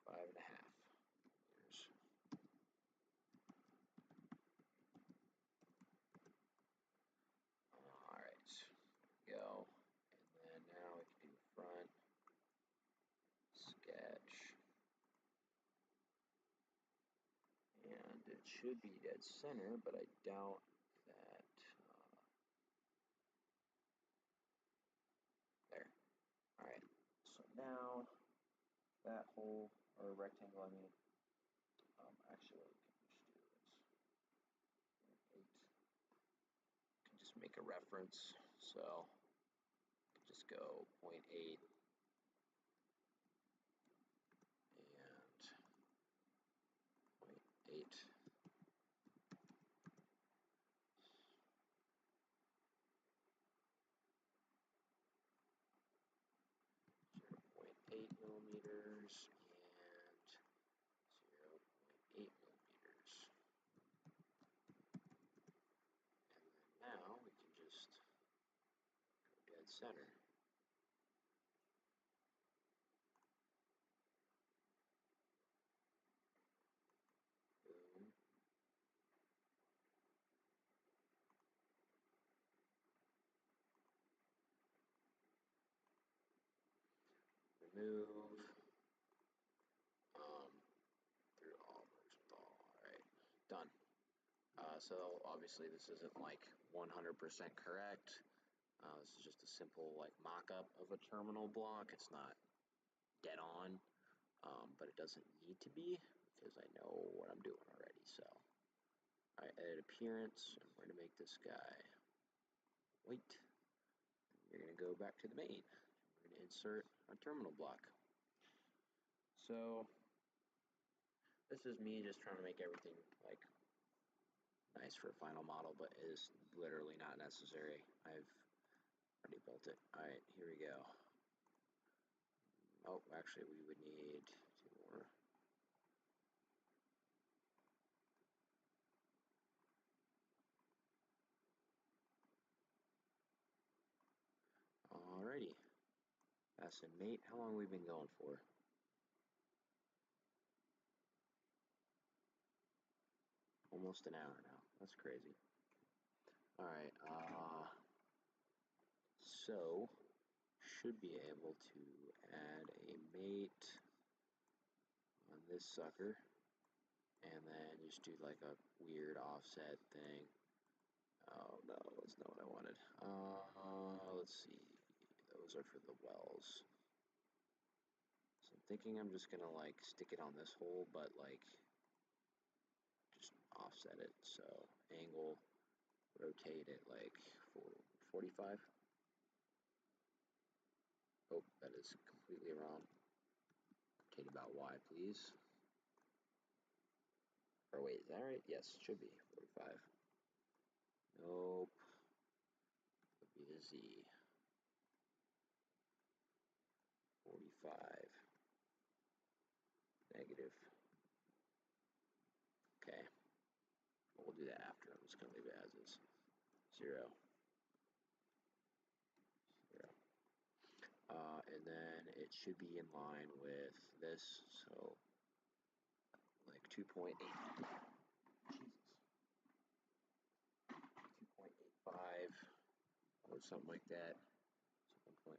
5.5 meters. Alright, go. And then now we can do front, sketch, and it should be dead center, but I doubt that. There. Alright, so now that hole, or rectangle, I mean, actually, we can just do this. 8. Can just make a reference, so just go 0.8 and 0.8. 0.8 millimeters and 0.8 millimeters. And then now we can just go dead center. Boom. Remove. Through all works with all. Alright, done. So obviously this isn't like 100% correct. This is just a simple like mock-up of a terminal block. It's not dead on, but it doesn't need to be because I know what I'm doing already. So, alright, edit appearance, and we're gonna make this guy white. You're gonna go back to the main. We're gonna insert a terminal block. So this is me just trying to make everything like nice for a final model, but it is literally not necessary. I've already built it. Alright, here we go. Oh, actually we would need 2 more. Alrighty. That's it, mate. How long have we been going for? Almost an hour now. That's crazy. Alright, so should be able to add a mate on this sucker, and then just do like a weird offset thing. Oh no, that's not what I wanted. Let's see. Those are for the wells. So I'm thinking I'm just gonna like stick it on this hole, but like just offset it. So angle, rotate it like 45. Oh, that is completely wrong. Rotate about Y, please. Or wait, is that right? Yes, it should be 45. Nope. Would be the Z. 45. Negative. Okay. We'll do that after. I'm just going to leave it as is. 0. 0. And then it should be in line with this. So, like 2.8. Jesus. 2.85 or something like that. 1.425.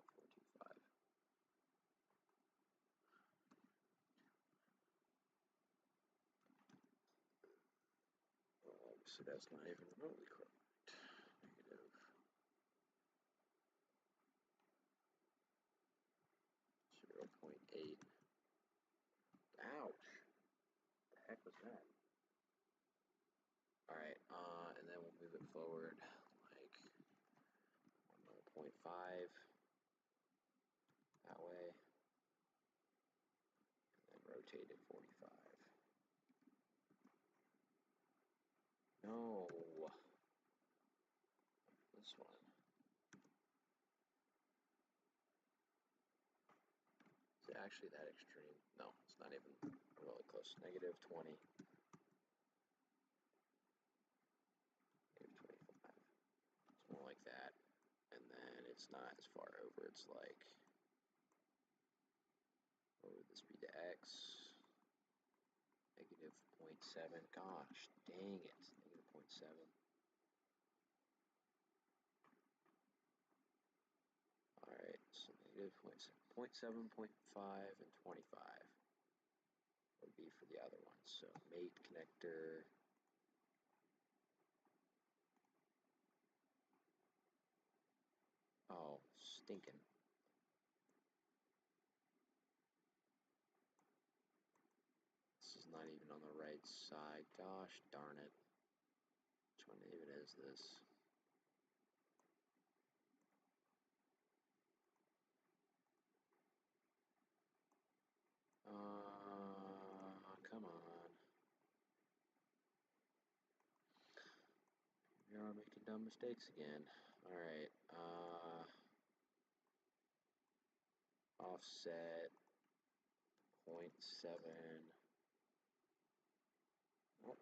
So that's not even remotely correct. Negative 0.8. Ouch. The heck was that? Alright, and then we'll move it forward like 1.5 that way, and then rotate it 45. No, this one. Is it actually that extreme? No, it's not even really close. Negative 20. Negative 25. It's more like that. And then it's not as far over. It's like, what would this be to X? Negative 0.7. Gosh, dang it. Negative 0.7. Alright, so negative 0.7, 0.5, and 25 would be for the other ones. So mate connector. Oh, stinking. This is not even on the right side. Gosh darn it. Which one even is this? Come on. We are making dumb mistakes again. Alright, offset 0.7. Oh,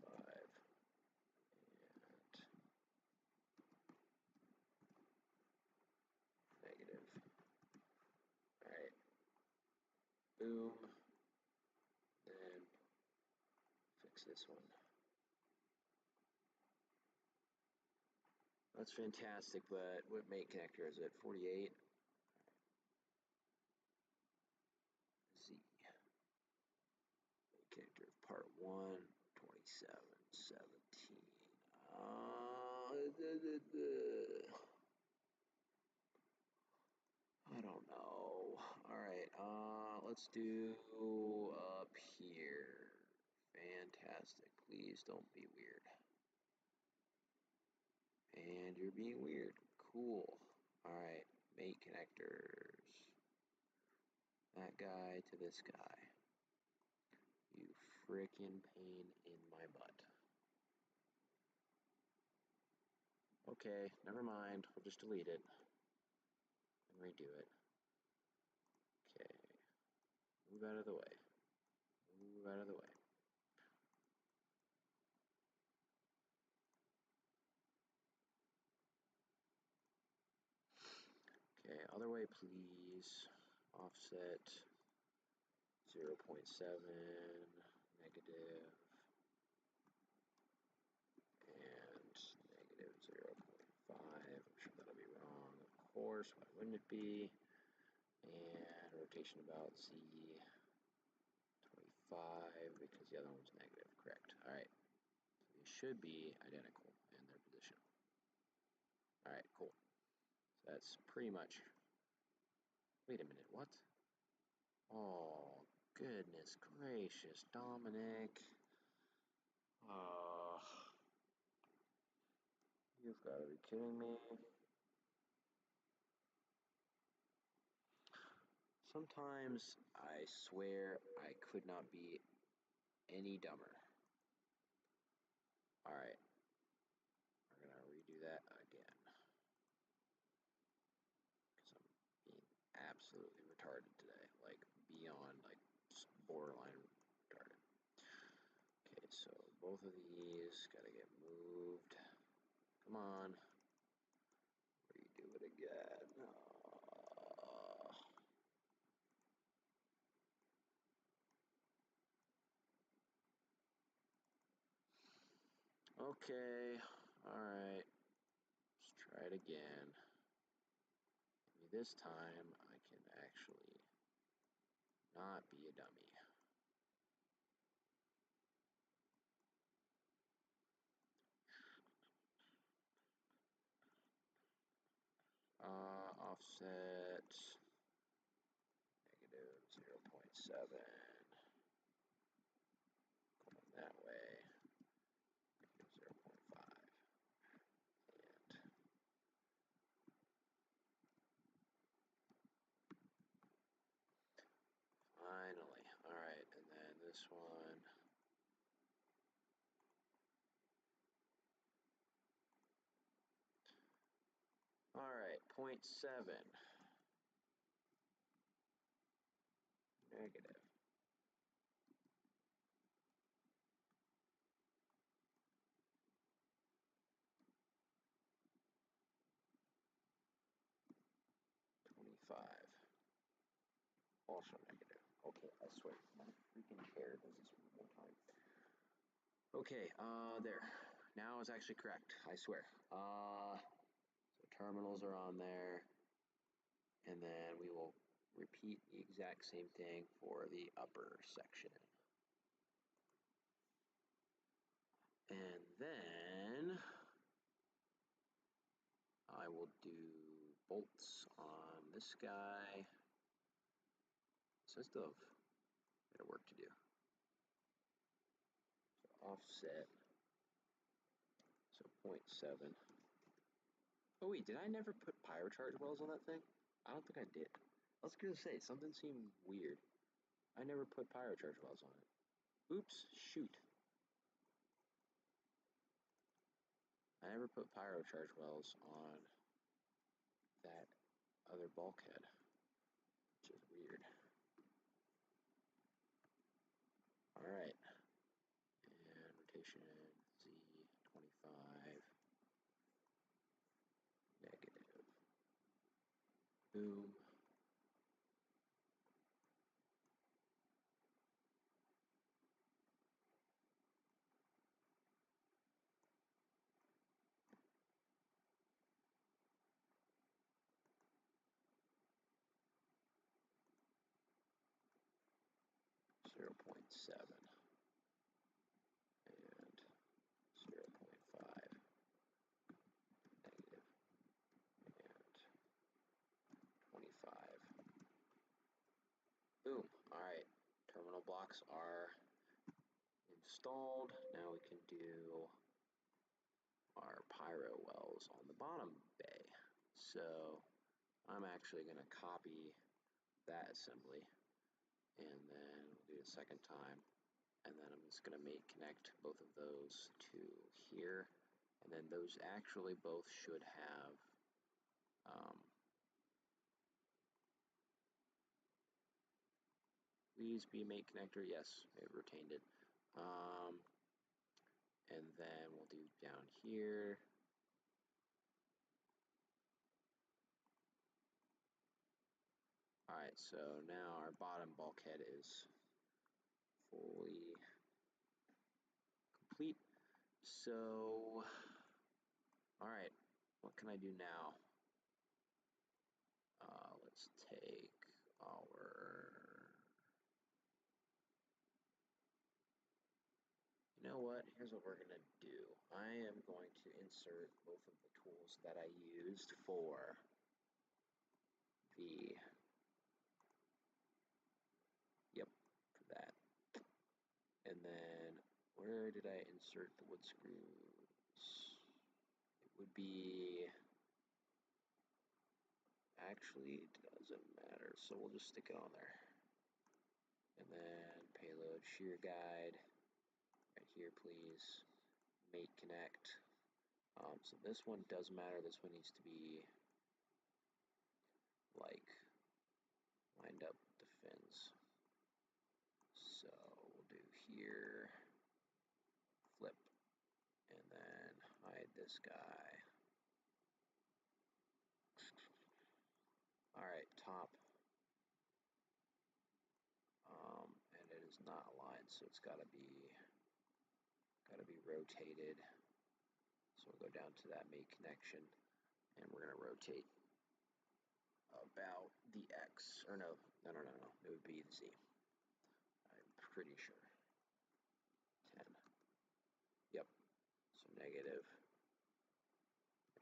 5. And negative. Alright. Boom. Then fix this one. That's fantastic, but what mate connector is it? 48? Z. Mate connector of part 1, 27, 17. I don't know. Alright, let's do up here. Fantastic. Please don't be weird. And you're being weird. Cool. Alright, mate connectors. That guy to this guy. You frickin' pain in my butt. Okay, never mind. We'll just delete it and redo it. Okay. Move out of the way. Move out of the way. Okay, other way, please. Offset 0.7, negative, and negative 0.5. I'm sure that'll be wrong, of course. Why wouldn't it be? And rotation about Z 25 because the other one was negative. Correct. All right. they should be identical in their position. All right, cool. So that's pretty much, wait a minute, what? Oh, goodness gracious, Dominic. You've got to be kidding me. Sometimes I swear I could not be any dumber. All right, we're gonna redo that again because I'm being absolutely retarded today, like beyond like just borderline retarded. Okay, so both of these gotta get moved. Come on, redo it again. Okay, all right, let's try it again. Maybe this time I can actually not be a dummy. Offset negative 0.7, going that way, negative 0.5, and finally, all right, and then this one, all right, 0.7, negative. $25. Also negative. Okay, I swear. My freaking chair does this one more time. Okay, there. Now it's actually correct. I swear. So terminals are on there, and then we will repeat the exact same thing for the upper section. And then I will do bolts on this guy. So I still have a bit of work to do. So offset, so 0.7. Oh wait, did I never put pyrocharge wells on that thing? I don't think I did. I was gonna say, something seemed weird. I never put pyrocharge wells on it. Oops, shoot. I never put pyrocharge wells on that other bulkhead, which is weird. Alright. And rotation Z25. Negative. Boom. Zero 0.7 and 0.5 negative and 25. Boom. Alright. Terminal blocks are installed. Now we can do our pyro wells on the bottom bay. So I'm actually going to copy that assembly, and then we'll do it a second time, and then I'm just going to connect both of those to here, and then those actually both should have please be mate connector. Yes, it retained it. And then we'll do down here. Alright, so now our bottom bulkhead is fully complete. So, alright, what can I do now? Let's take our, you know what? here's what we're gonna do. I am going to insert both of the tools that I used for the, yep, for that. And then where did I insert the wood screws? It would be, actually it doesn't matter, so we'll just stick it on there. And then payload shear guide, right here please, mate connect. So this one does matter, this one needs to be like lined up with the fins. So we'll do here, flip, and then hide this guy. Alright, top. And it is not aligned, so it's gotta be rotated. So we'll go down to that mate connection, and we're gonna rotate about the X, or no, it would be the Z. I'm pretty sure. 10. Yep. So negative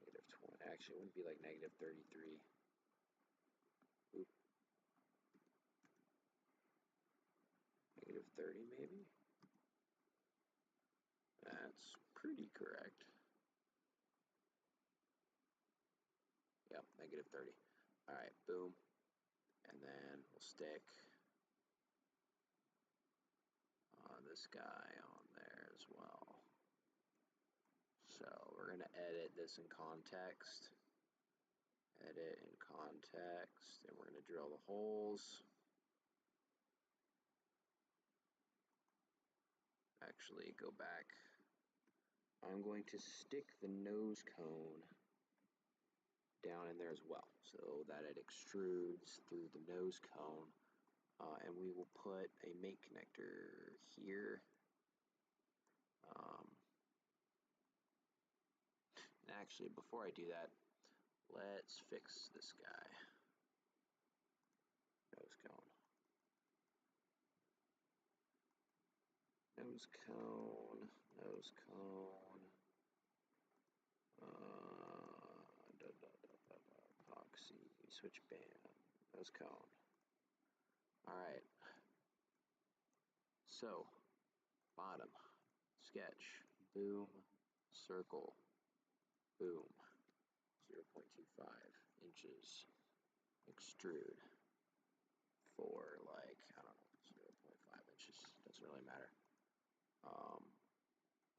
20. Actually, it wouldn't be like negative 33. Oop. Negative 30 maybe? That's pretty correct. Yep, negative 30. Alright, boom. And then we'll stick this guy on there as well. So we're going to edit this in context. Edit in context. And we're going to drill the holes. Actually, go back. I'm going to stick the nose cone down in there as well, so that it extrudes through the nose cone. And we will put a mate connector here. And actually, before I do that, let's fix this guy. Nose cone. Nose cone. Nose cone. Epoxy. Switch band. Nose cone. Alright. So, bottom. Sketch. Boom. Circle. Boom. 0.25 inches. Extrude. For like, I don't know, 0.5 inches. Doesn't really matter.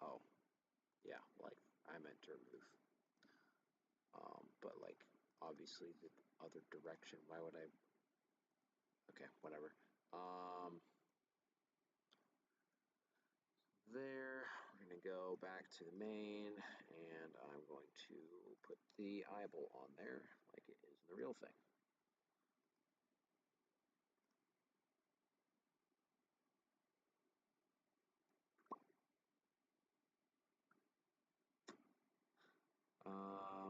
Oh, yeah, like, I meant to remove. But like, obviously the other direction, why would I? Okay, whatever. There, we're gonna go back to the main, and I'm going to put the eyeball on there, like it is in the real thing.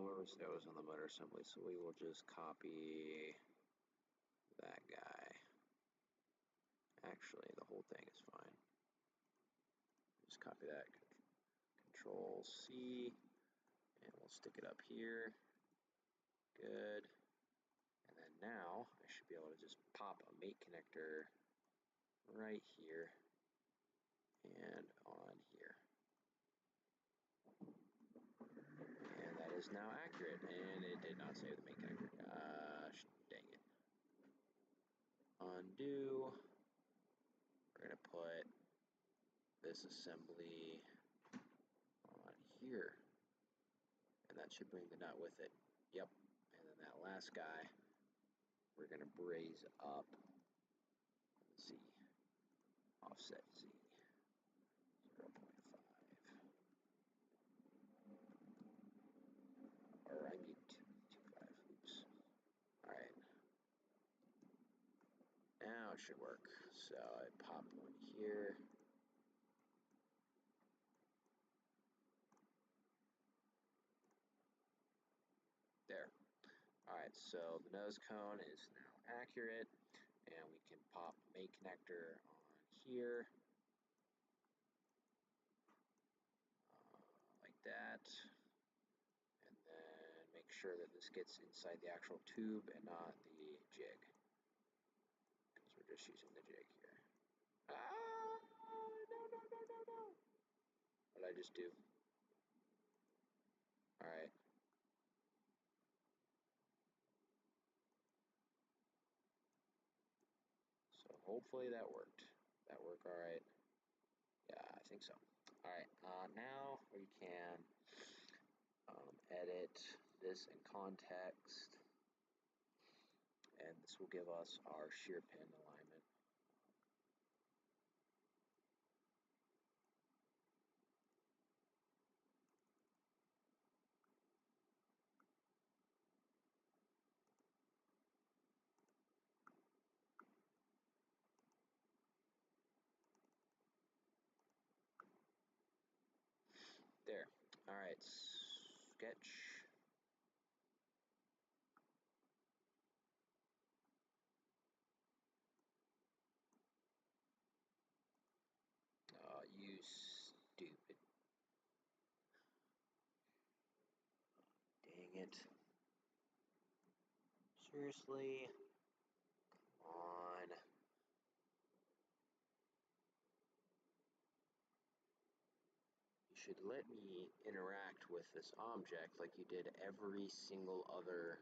Where was that? Was on the motor assembly, so we will just copy that guy. Actually, the whole thing is fine. Just copy that, Control C, and we'll stick it up here. Good. And then now I should be able to just pop a mate connector right here and on here. And that is now accurate, and it did not save the mate connector. Gosh, dang it. Undo. We're gonna put this assembly on here, and that should bring the nut with it. Yep. And then that last guy, we're gonna braze up Z, offset Z, 0.5. Or I mean 2.5. Oops. Alright. Now it should work. So I pop one here. There. Alright, so the nose cone is now accurate, and we can pop mate connector on here. sure that this gets inside the actual tube and not the jig, because we're just using the jig here. Ah, no. What did I just do? Alright. So hopefully that worked. That work alright? Yeah, I think so. Alright, now we can edit this in context, and this will give us our shear pin alignment. There. Alright, sketch. You stupid. Dang it. Seriously? Come on. You should let me interact with this object like you did every single other...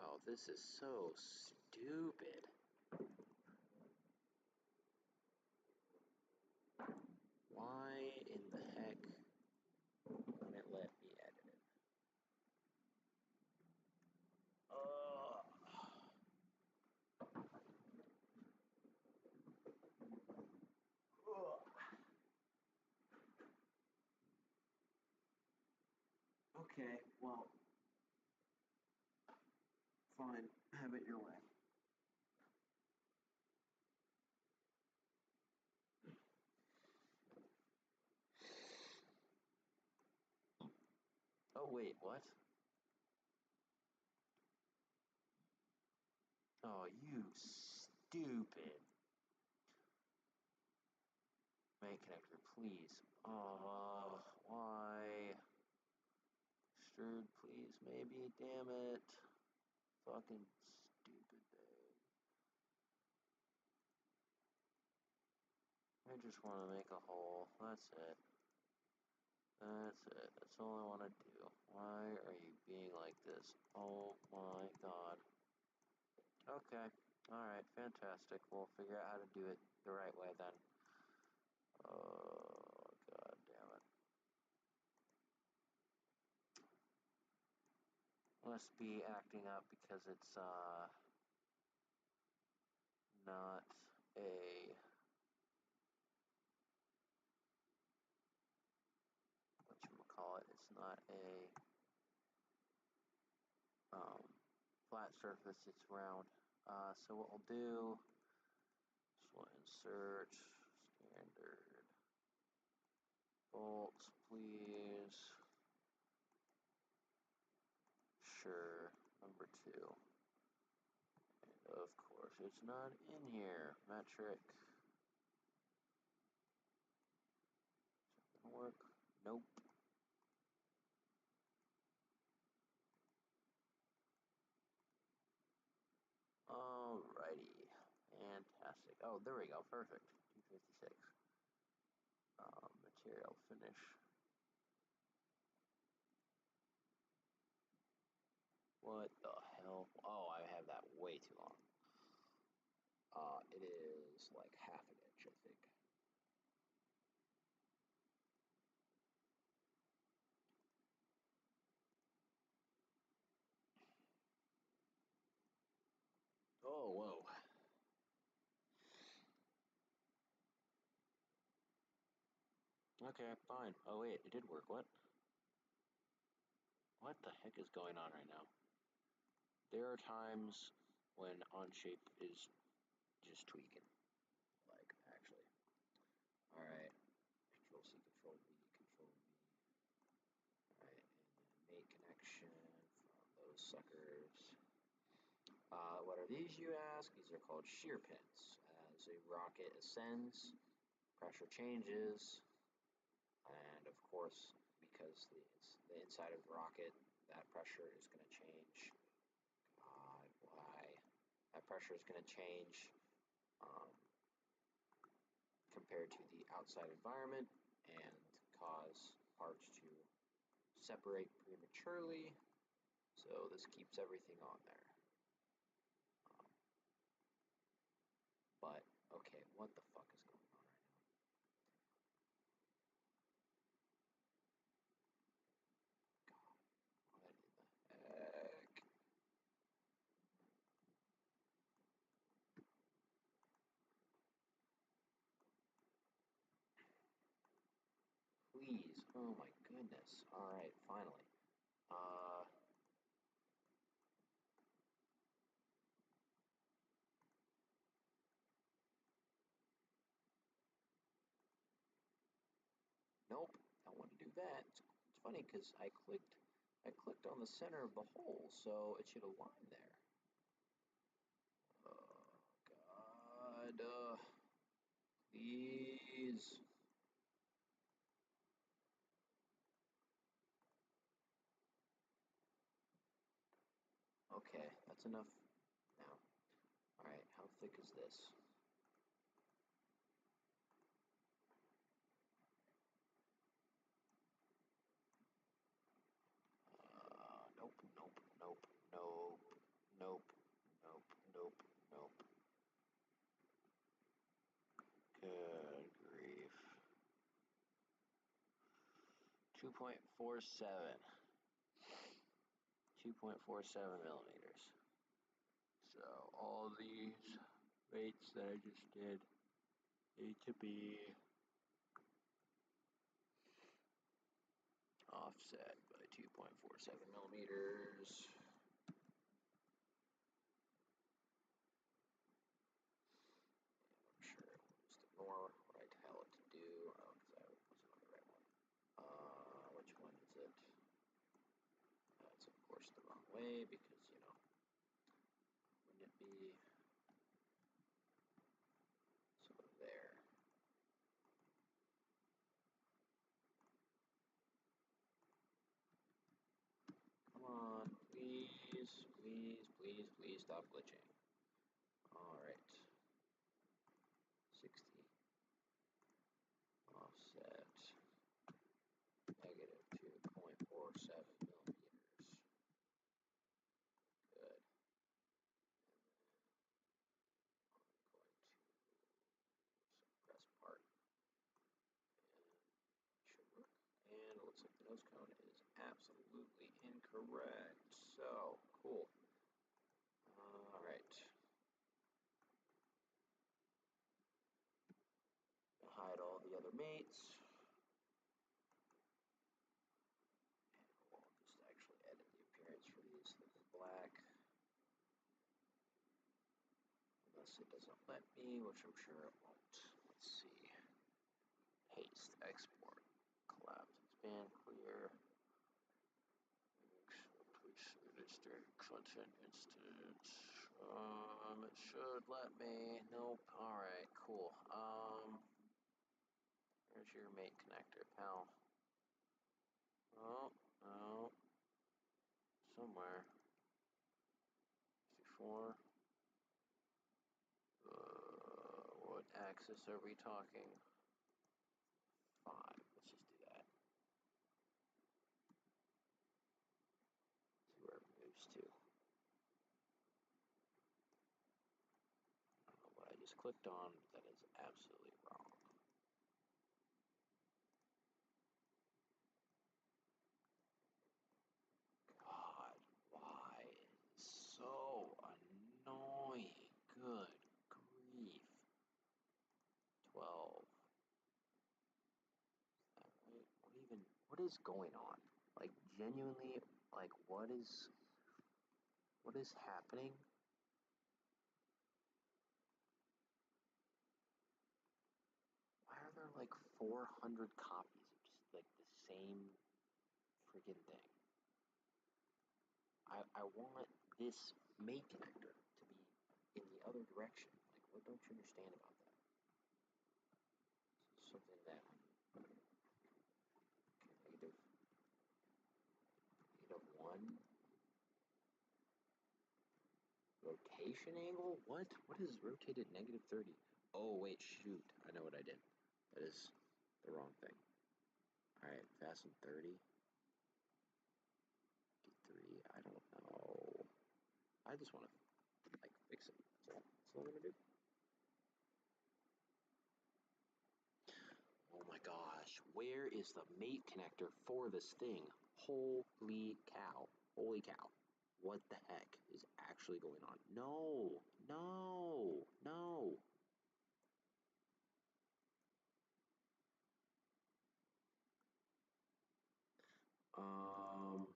Oh, this is so stupid. Why in the heck won't it let me edit it? Oh. Okay, well, fine. Have it your way. Oh, wait, what? Oh, you stupid. Main connector, please. Oh, why? Extrude, please, maybe. Damn it. Fucking stupid thing. I just want to make a hole. That's it. That's it. That's all I want to do. Why are you being like this? Oh my god. Okay. Alright, fantastic. We'll figure out how to do it the right way then. Oh, god damn it. Must be acting up because it's, not a... whatchamacallit, it's not a, flat surface, it's round. So what we'll do, just want to insert standard bolts, please. Sure, number 2. And of course, it's not in here. Metric. Is that gonna work? Nope. Alrighty. Fantastic. Oh, there we go. Perfect. 256. Material finish. What the hell? Oh, I have that way too long. It is like half an inch, I think. Oh, whoa. Okay, fine. Oh, wait, it did work. What? What the heck is going on right now? There are times when Onshape is just tweaking. Like, actually. Alright. Control C, Control V, Control V. Alright, and then make connection from those suckers. What are these, you ask? These are called shear pins. As a rocket ascends, pressure changes, and of course, because the inside of the rocket, that pressure is going to change. God, why? That pressure is going to change compared to the outside environment and cause parts to separate prematurely. So this keeps everything on there. But, okay, what the fuck is going on right now? God, what in the heck? Please, oh my goodness. Alright, finally. Nope, I want to do that. It's funny because I clicked on the center of the hole, so it should align there. Oh God, please. Okay, that's enough now. Alright, how thick is this? Nope, nope, nope, nope, nope, nope, nope, nope. Good grief. 2.47. 2.47 millimeters. So all these weights that I just did need to be offset by 2.47 millimeters. I'm sure it will just ignore what I tell it to do. Oh, because I wasn't on the right one. Which one is it? That's of course the wrong way because, you know, wouldn't it be so there? Come on, please, please, please, please stop glitching. Alright. 60. Offset. Negative 2.47 millimeters. Good. And then I'm going to suppress part. And it should work. And it looks like the nose cone is absolutely incorrect. So, cool. Alright. Hide all the other mates. And we'll just actually edit the appearance for these. This is black. Unless it doesn't let me, which I'm sure it won't. Let's see. Paste, export, collapse, expand, clear. Content instance. It should let me. Nope. Alright, cool. Where's your mate connector, pal? Oh, no. Somewhere. 64. What axis are we talking? 5. Let's just do that. See where it moves to. I don't know what I just clicked on, but that is absolutely wrong. God, why? It's so annoying. Good grief. 12. Is that right? What is going on? Like, genuinely, like, what is happening? Why are there like 400 copies of just like the same freaking thing? I want this mate connector to be in the other direction. Like, what don't you understand about that? Something that, okay, negative 1. Rotation angle? What? What is rotated negative 30? Oh, wait, shoot. I know what I did. That is the wrong thing. Alright, fasten 30. 53, I don't know. I just want to, like, fix it. That's all I'm going to do. Oh my gosh, where is the mate connector for this thing? Holy cow. Holy cow. What the heck is actually going on? No, no, no. Um,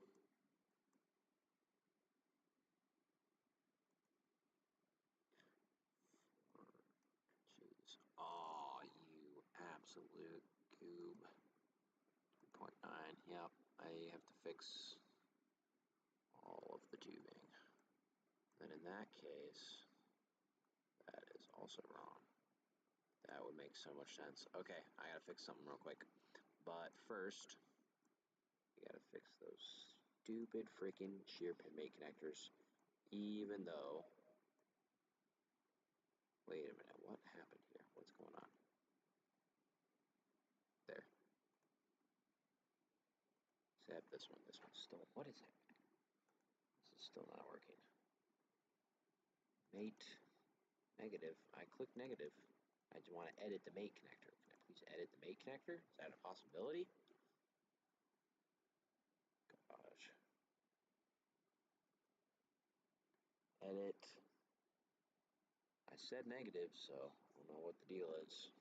jeez. Oh, you absolute goob. 3.9, yep. I have to fix all of the tubing. Then in that case, that is also wrong. That would make so much sense. Okay, I gotta fix something real quick. But first, we gotta fix those stupid freaking shear pin mate connectors. Even though, wait a minute, what happened here? What's going on? There. Except this one's still, what is it? This is still not working. Mate, negative. I click negative. I just want to edit the mate connector. Can I please edit the mate connector? Is that a possibility? Gosh. Edit. I said negative, so I don't know what the deal is.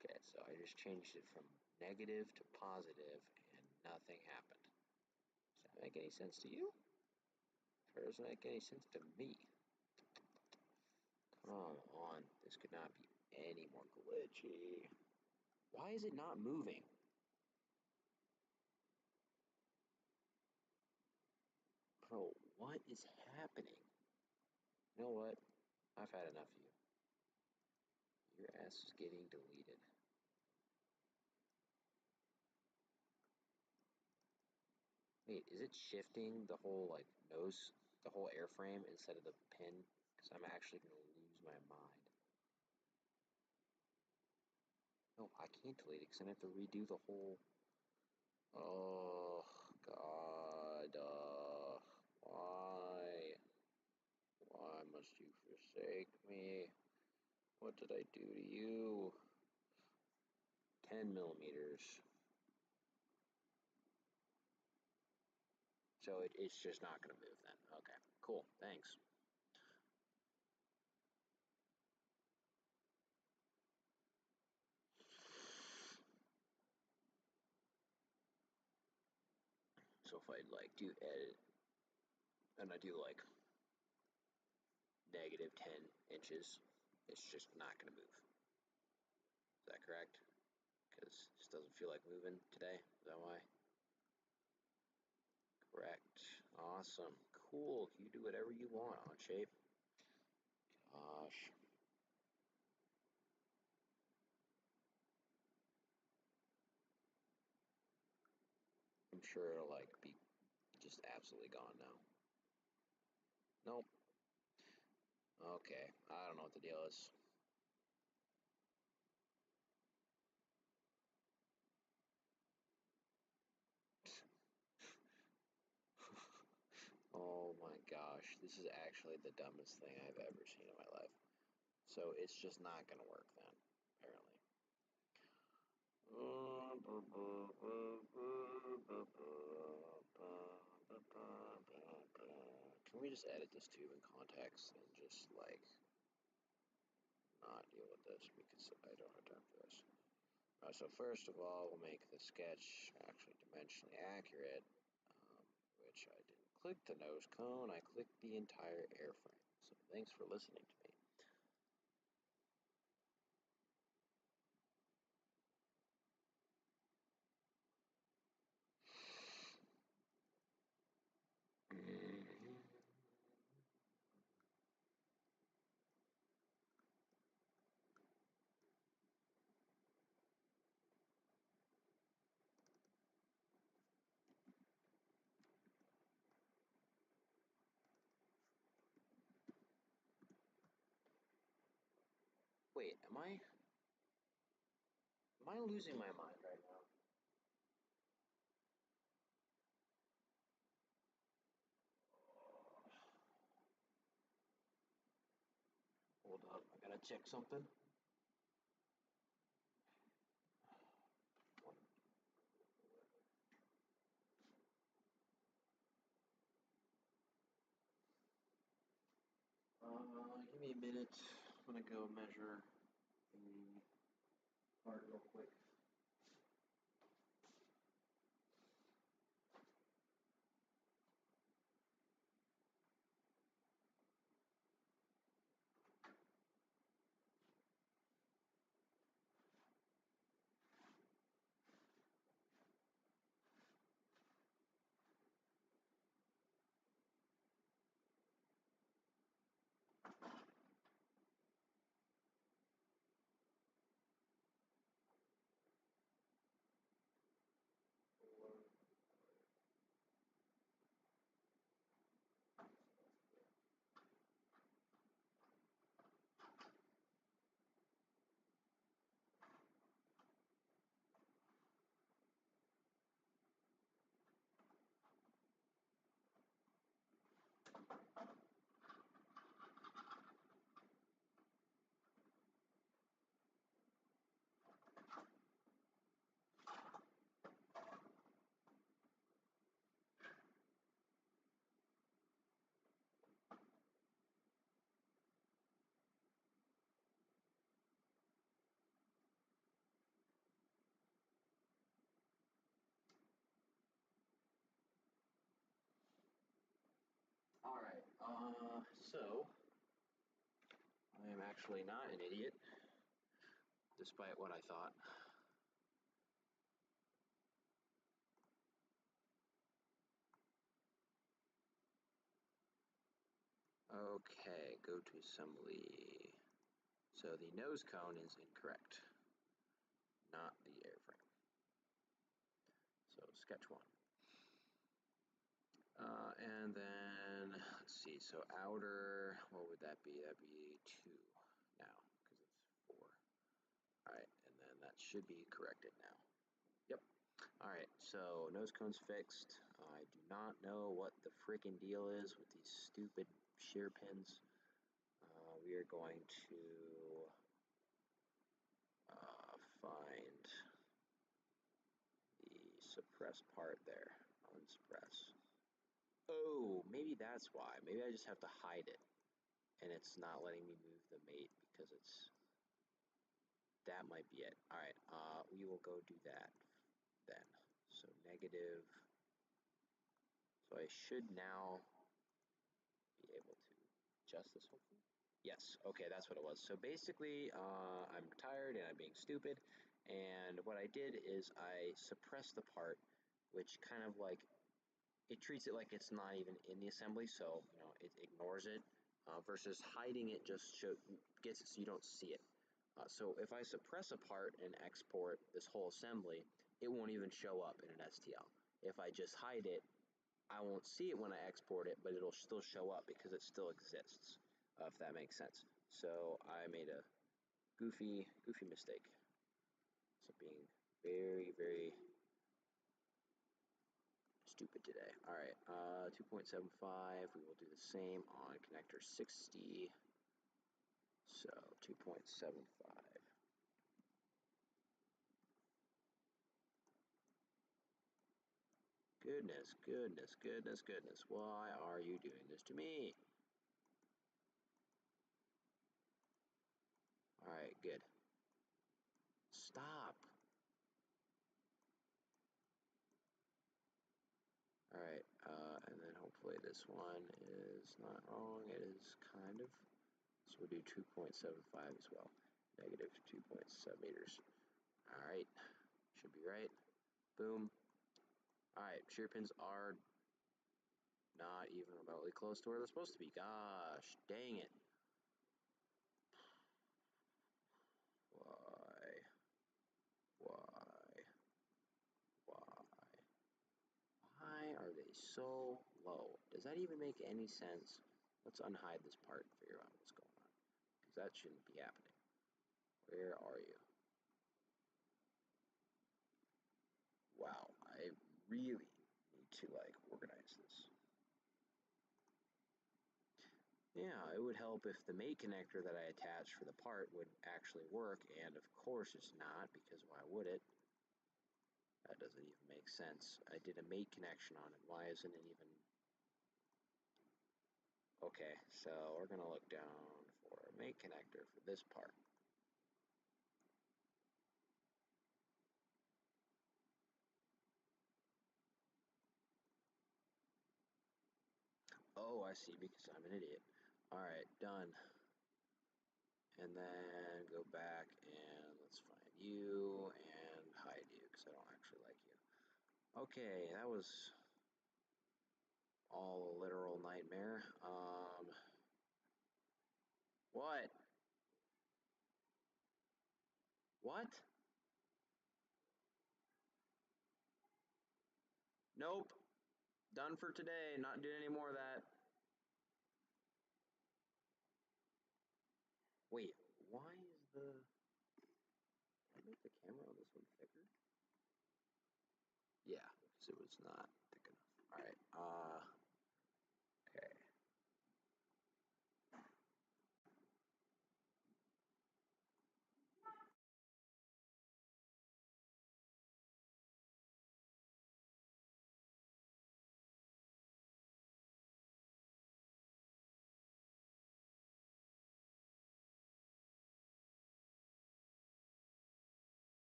Okay, so I just changed it from negative to positive, and nothing happened. Does that make any sense to you? Or doesn't make any sense to me? Come on, this could not be any more glitchy. Why is it not moving? Bro, what is happening? You know what? I've had enough of you. Your ass is getting deleted. Wait, is it shifting the whole, like, nose, the whole airframe instead of the pin? Because I'm actually going to lose my mind. No, I can't delete it because I have to redo the whole... Oh, God. Why? Why must you forsake me? What did I do to you? 10 millimeters. So it's just not going to move then. Okay, cool. Thanks. So if I like do edit and I do like negative 10 inches, it's just not going to move. Is that correct? Because it just doesn't feel like moving today. Is that why? Correct. Awesome. Cool. You do whatever you want, on shape. Gosh. I'm sure it'll like be just absolutely gone now. Nope. Okay. I don't know what the deal is. Oh my gosh. This is actually the dumbest thing I've ever seen in my life. So it's just not going to work then, apparently. Can we just edit this tube in context and just like not deal with this because I don't have time for this. So first of all, we'll make the sketch actually dimensionally accurate, which I didn't click the nose cone, I clicked the entire airframe. So thanks for listening to me. I losing my mind right now? Hold up, I gotta check something. Give me a minute. I'm gonna go measure the part real quick. Alright, so I am actually not an idiot, despite what I thought. Okay, go to assembly. So the nose cone is incorrect, not the airframe. So sketch one. And then, let's see, so outer, what would that be? That'd be 2 now, because it's 4. Alright, and then that should be corrected now. Yep. Alright, so nose cone's fixed. I do not know what the freaking deal is with these stupid shear pins. We are going to find the suppressed part there. Unsuppress. Oh, maybe that's why. Maybe I just have to hide it. And it's not letting me move the mate because it's... That might be it. Alright, we will go do that then. So negative... So I should now be able to adjust this, hopefully. Yes, okay, that's what it was. So basically, I'm tired and I'm being stupid, and what I did is I suppressed the part, which kind of like, it treats it like it's not even in the assembly, so, you know, it ignores it, versus hiding it just gets it so you don't see it. So if I suppress a part and export this whole assembly, it won't even show up in an STL. If I just hide it, I won't see it when I export it, but it'll still show up because it still exists, if that makes sense. So I made a goofy mistake. So being very, very stupid today. All right, 2.75. We will do the same on connector 60. So 2.75. Goodness, goodness, goodness, goodness. Why are you doing this to me? All right, good. Stop. All right, and then hopefully this one is not wrong. It is kind of. So we'll do 2.75 as well. Negative 2.7 meters. All right, should be right. Boom. All right, shear pins are not even remotely close to where they're supposed to be. Gosh, dang it. Why? Why? Why? Why are they so low? Does that even make any sense? Let's unhide this part and figure out what's going on, because that shouldn't be happening. Where are you? Wow, I really need to like organize this. Yeah, it would help if the mate connector that I attached for the part would actually work, and of course it's not, because why would it? That doesn't even make sense. I did a mate connection on it. Why isn't it even... Okay, so we're gonna look down for a mate connector for this part. Oh, I see, because I'm an idiot. Alright, done. And then go back and let's find you and hide you, because I don't actually like you. Okay, that was all a literal nightmare. What? What? Nope. Done for today. Not doing any more of that. Wait, why is the... Can I make the camera on this one thicker? Yeah, because it was not thick enough. Alright, okay.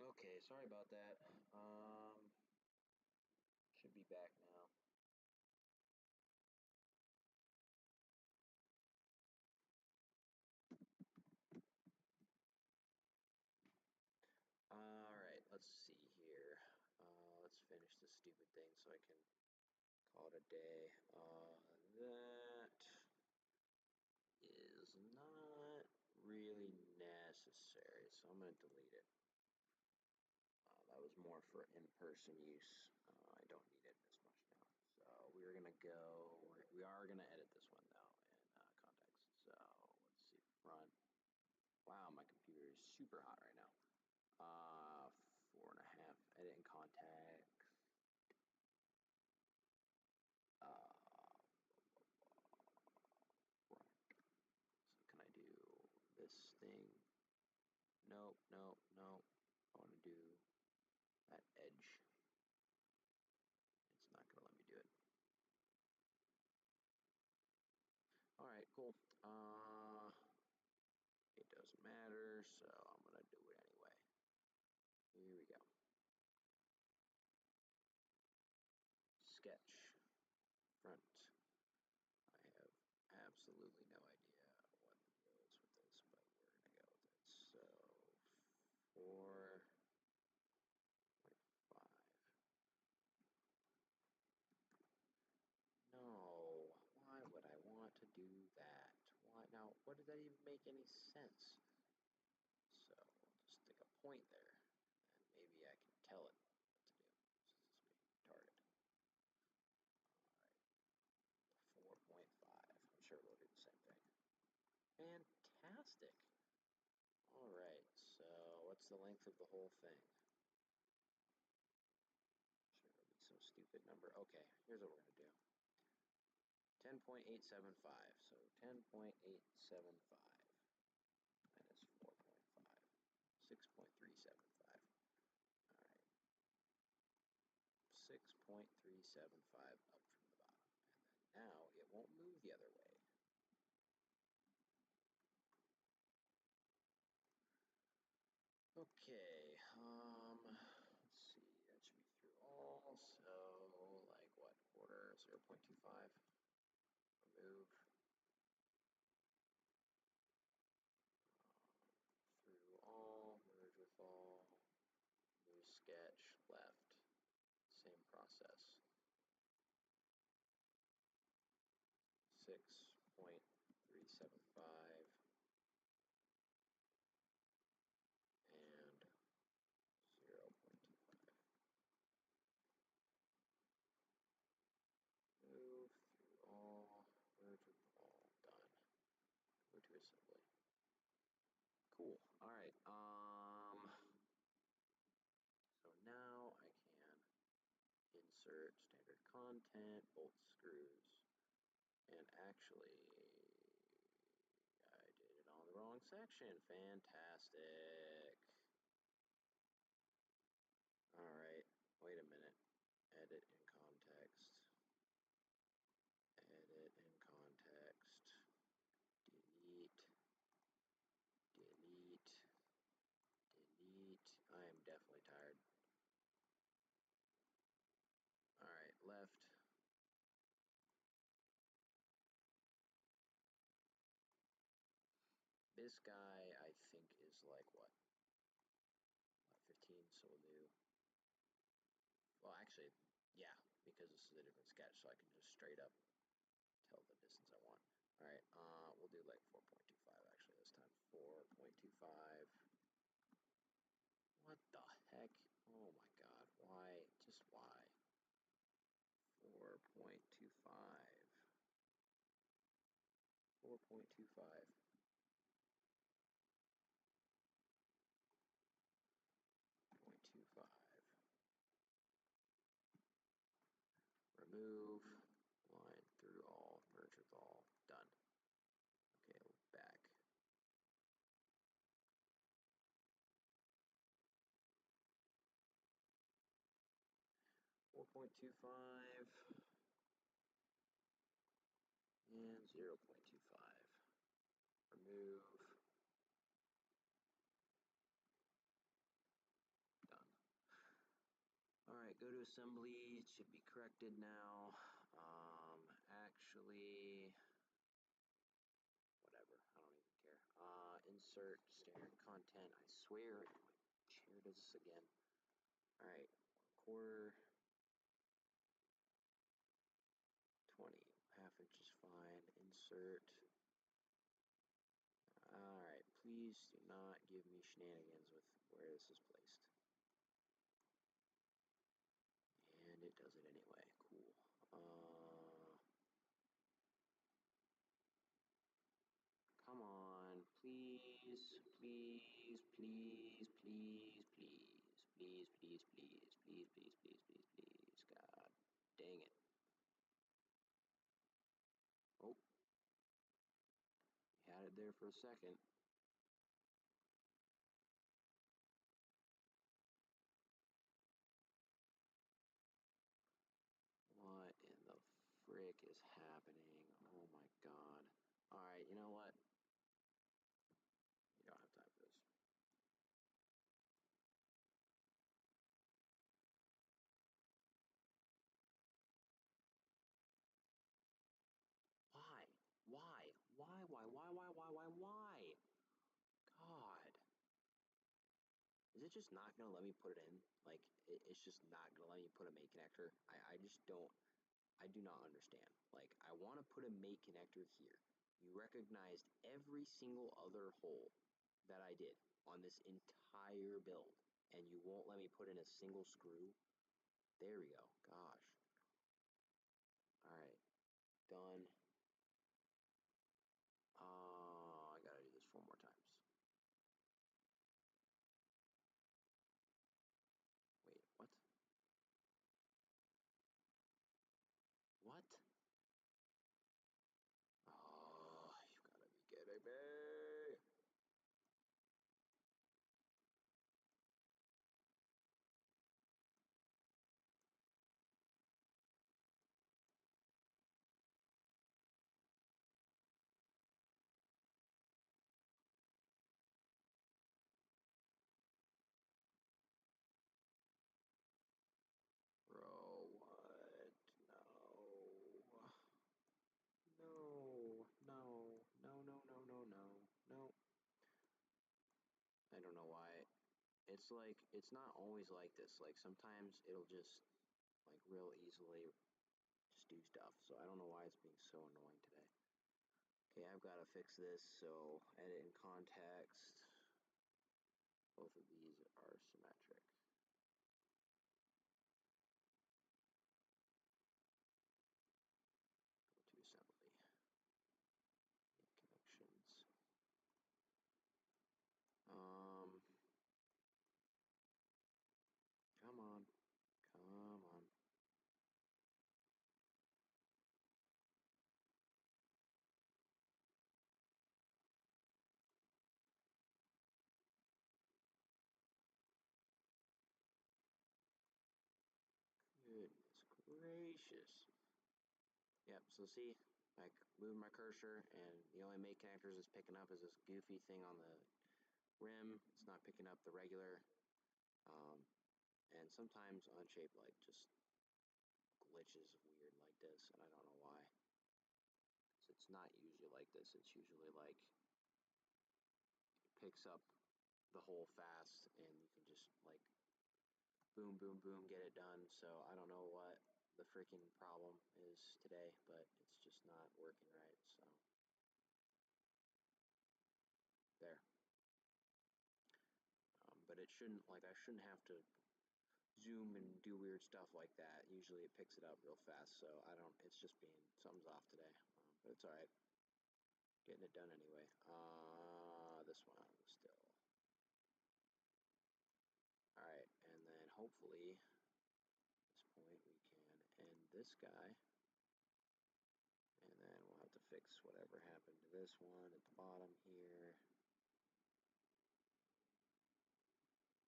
Okay, sorry about that. Should be back now. Alright, let's see here. Let's finish this stupid thing so I can call it a day. That is not really necessary, so I'm going to delete it. That was more for in-person use. I don't need it as much now. So we're going to go, we are going to edit this one though in context. So let's see, front. Wow, my computer is super hot right now. 4.5, edit in context. Front. So can I do this thing? Nope, nope, nope. I want to do that edge. It's not going to let me do it. Alright, cool. It doesn't matter, so I'm going to do it anyway. Here we go. Sketch. sketch. Front. I have absolutely no idea what the deal is with this, but we're going to go with it. So 4.5. No, why would I want to do that? Why now? What did that even make any sense? So we'll just stick a point there, and maybe I can tell it what to do. This is being retarded. All right, 4.5. I'm sure we'll do the same thing. Fantastic. All right, so what's the length of the whole thing? Sure, it'll be some stupid number. Okay, here's what we're gonna do. 10.875. So 10.875 minus 4.5. 6.375. All right. 6.375 up from the bottom. And then now it won't move the other way. Okay, let's see, that should be through all, so like what, quarter, 0.25, remove, through all, merge with all, new sketch, left, same process, 6.375, and 0.25. Move through all, merge with all, done. Go to assembly. Cool. All right. So now I can insert standard content, bolt screws, and actually I did it on the wrong section. Fantastic. All right. Wait a minute. Edit in context. Edit in context. Delete. Delete. Delete. I am definitely tired. All right, left. This guy, I think, is like what 15, so we'll do, well, actually, yeah, because this is a different sketch, so I can just straight up tell the distance I want. All right, we'll do like 4.25 actually this time. 4.25. What the heck? Oh my god, why? Just why? 4.25. 4.25. 0.25. Remove, line through all, merge with all, done. Okay, back. 4.25 and 0.25. Remove, done. All right, go to assembly. It should be corrected now. Actually, whatever, I don't even care. Insert standard content. I swear my chair does this again. All right, quarter, 20, half inch is fine. Insert. All right, please do not give me shenanigans with where this is placed. And it does it anyway. Cool. Come on, please, please, please, please, please, please, please, please, please, please, please, please, please. God dang it. Oh, we had it there for a second. What in the frick is happening? Oh my god. Alright, you know what? You don't have time for this. it's just not going to let me put it in. Like, it's just not going to let me put a mate connector. I just don't, I do not understand. Like, I want to put a mate connector here. You recognized every single other hole that I did on this entire build, and you won't let me put in a single screw. There we go. Gosh. All right. Done. I gotta do this 4 more times. Wait, what? What? Oh, you gotta be kidding me. Bro, what? No. No, no, no, no, no, no, no, no. I don't know why. It's like, it's not always like this. Like, sometimes it'll just, like, real easily just do stuff. So I don't know why it's being so annoying today. Okay, I've got to fix this. So edit in context. Both of these are symmetric. Go to assembly. Make connections. Come on. Come on. Goodness gracious. Yep, so see, like, moving my cursor, and the only mate connectors it's picking up is this goofy thing on the rim. It's not picking up the regular. Um, and sometimes Unshaped, like, just glitches weird like this, and I don't know why. So it's not usually like this. It's usually like it picks up the hole fast, and you can just, like, boom, boom, boom, get it done. So I don't know what the freaking problem is today, but it's just not working right. So there. But it shouldn't, like, I shouldn't have to zoom and do weird stuff like that. Usually it picks it up real fast, so I don't, it's just being, something's off today. But it's alright. Getting it done anyway. This one still. Alright, and then hopefully, at this point, we can end this guy. And then we'll have to fix whatever happened to this one at the bottom here.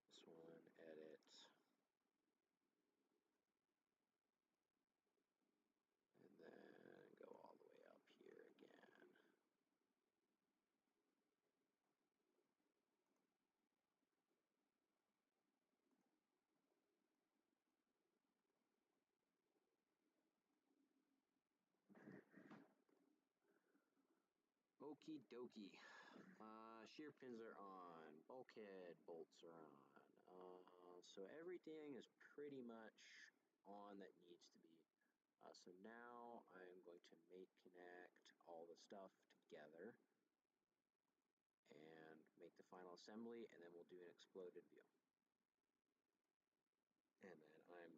This one, edit. And then go all the way up here again. Okie dokie. Shear pins are on. Bulkhead bolts are on. So everything is pretty much on that needs to be. So now I'm going to mate connect all the stuff together and make the final assembly, and then we'll do an exploded view. And then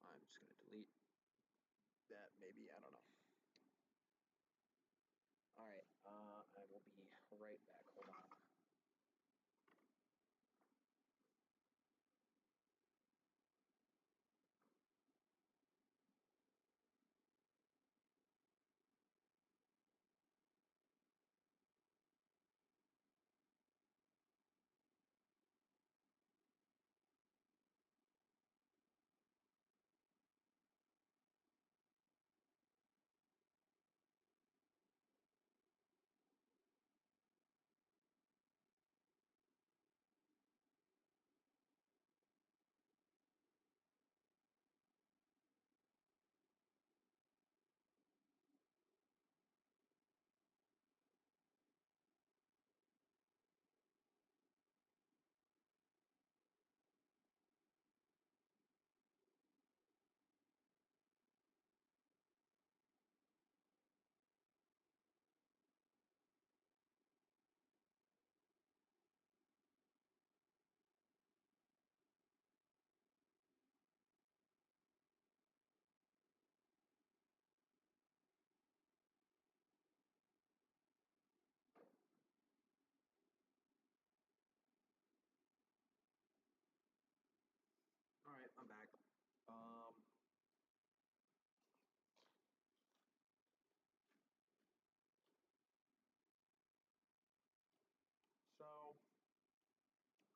I'm just gonna delete that, maybe, I don't know. All right, I will be right back. Hold on.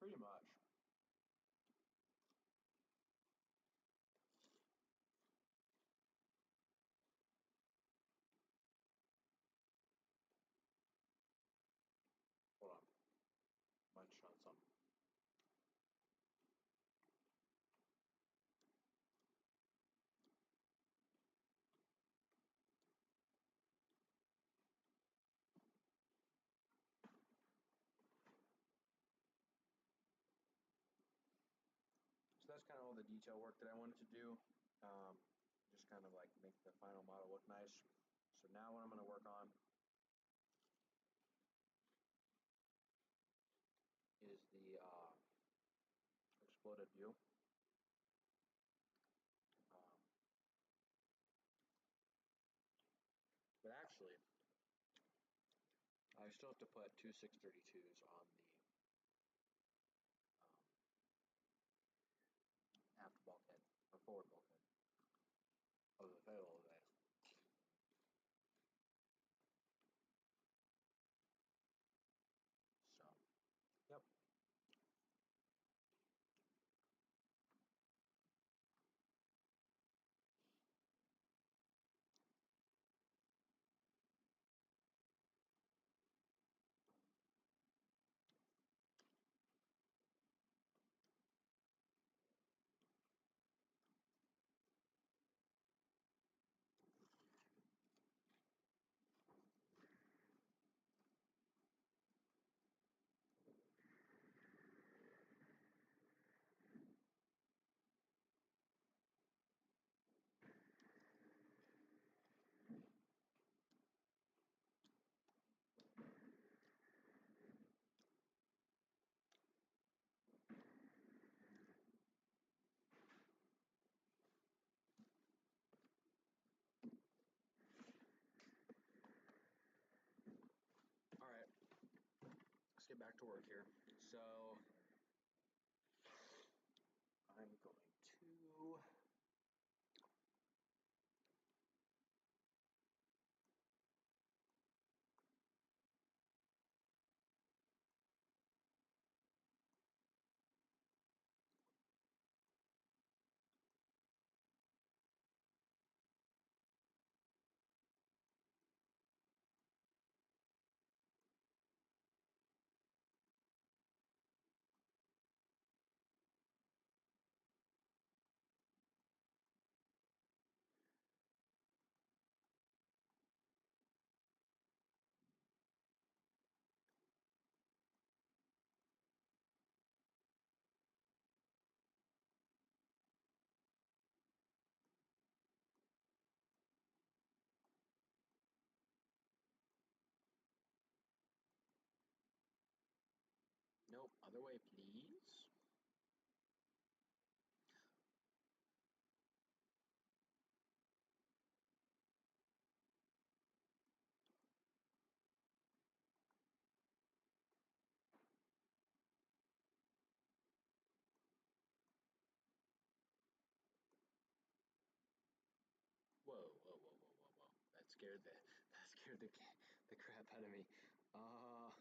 Pretty much. Hold on. Munch on something. So that's kind of all the detail work that I wanted to do. Just kind of like make the final model look nice. So now what I'm going to work on is the exploded view. Um, but actually, I still have to put two 632s on the aft bulkhead, or forward bulkhead of the tail of that. So, yep. All right, let's get back to work here. So, I'm going to nope, other way, please. Whoa, whoa, whoa, whoa, whoa, whoa! That scared the crap out of me. Uh,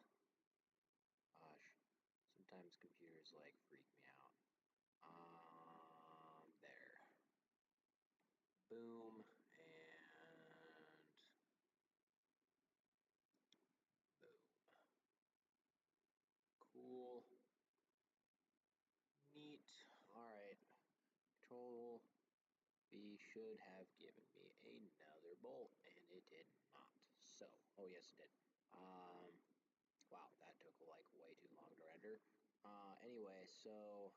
Gosh, sometimes computers like freak me out. There. Boom and boom. Cool. Neat. All right. Control B should have given me another bolt, and it did not. So, oh yes, it did. Wow, that took like way too long to render. Anyway, so,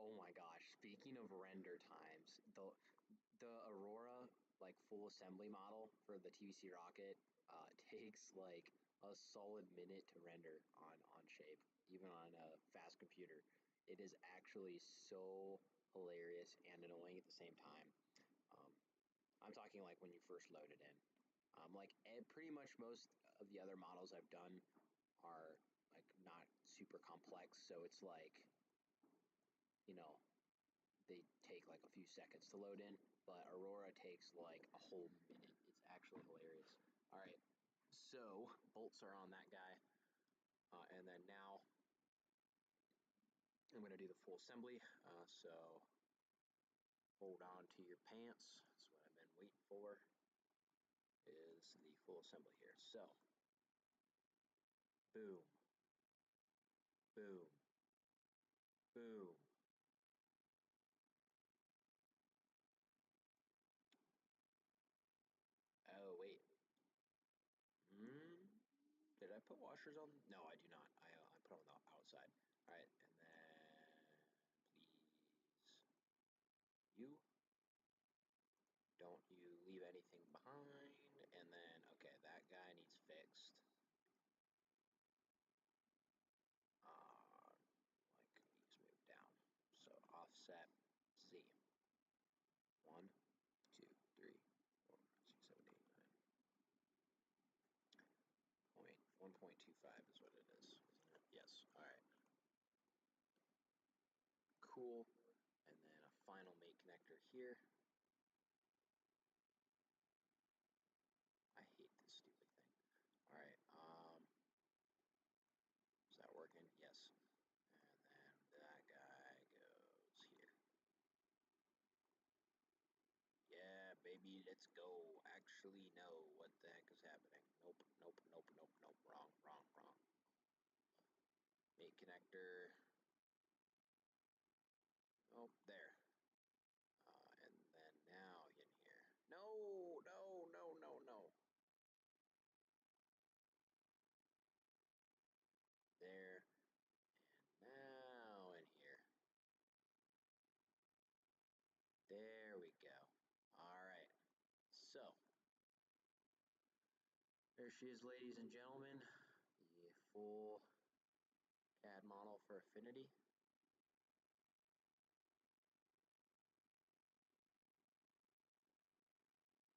oh my gosh, speaking of render times, the Aurora like full assembly model for the TVC rocket takes like a solid minute to render on Shape, even on a fast computer. It is actually so hilarious and annoying at the same time. Um, I'm talking like when you first load it in. Pretty much most of the other models I've done are like not super complex, so it's like, you know, they take like a few seconds to load in, but Aurora takes like a whole minute. It's actually hilarious. All right, so bolts are on that guy, and then now I'm going to do the full assembly. So hold on to your pants. That's what I've been waiting for, is the full assembly here. So boom, boom, boom. Oh wait. Did I put washers on? No, I do not. I put them on the outside. All right, and then please, you don't you leave anything behind. And then okay, that guy needs fixed. Like needs moved down. So offset Z. 1, 2, 3, 4, 5, 6, 7, 8, 9. 1.25 is what it is, isn't it? Yes. All right. Cool. And then a final mate connector here. I hate this stupid thing. All right. Is that working? Yes. And then that guy goes here. Yeah, baby, let's go. Actually, no. What the heck is happening? Nope, nope, nope, nope, nope. Wrong, wrong, wrong. Mate connector. Oh, there. And then now in here. No, no, no, no, no. There. And now in here. There we go. All right. So, there she is, ladies and gentlemen. The full CAD model for Affinity.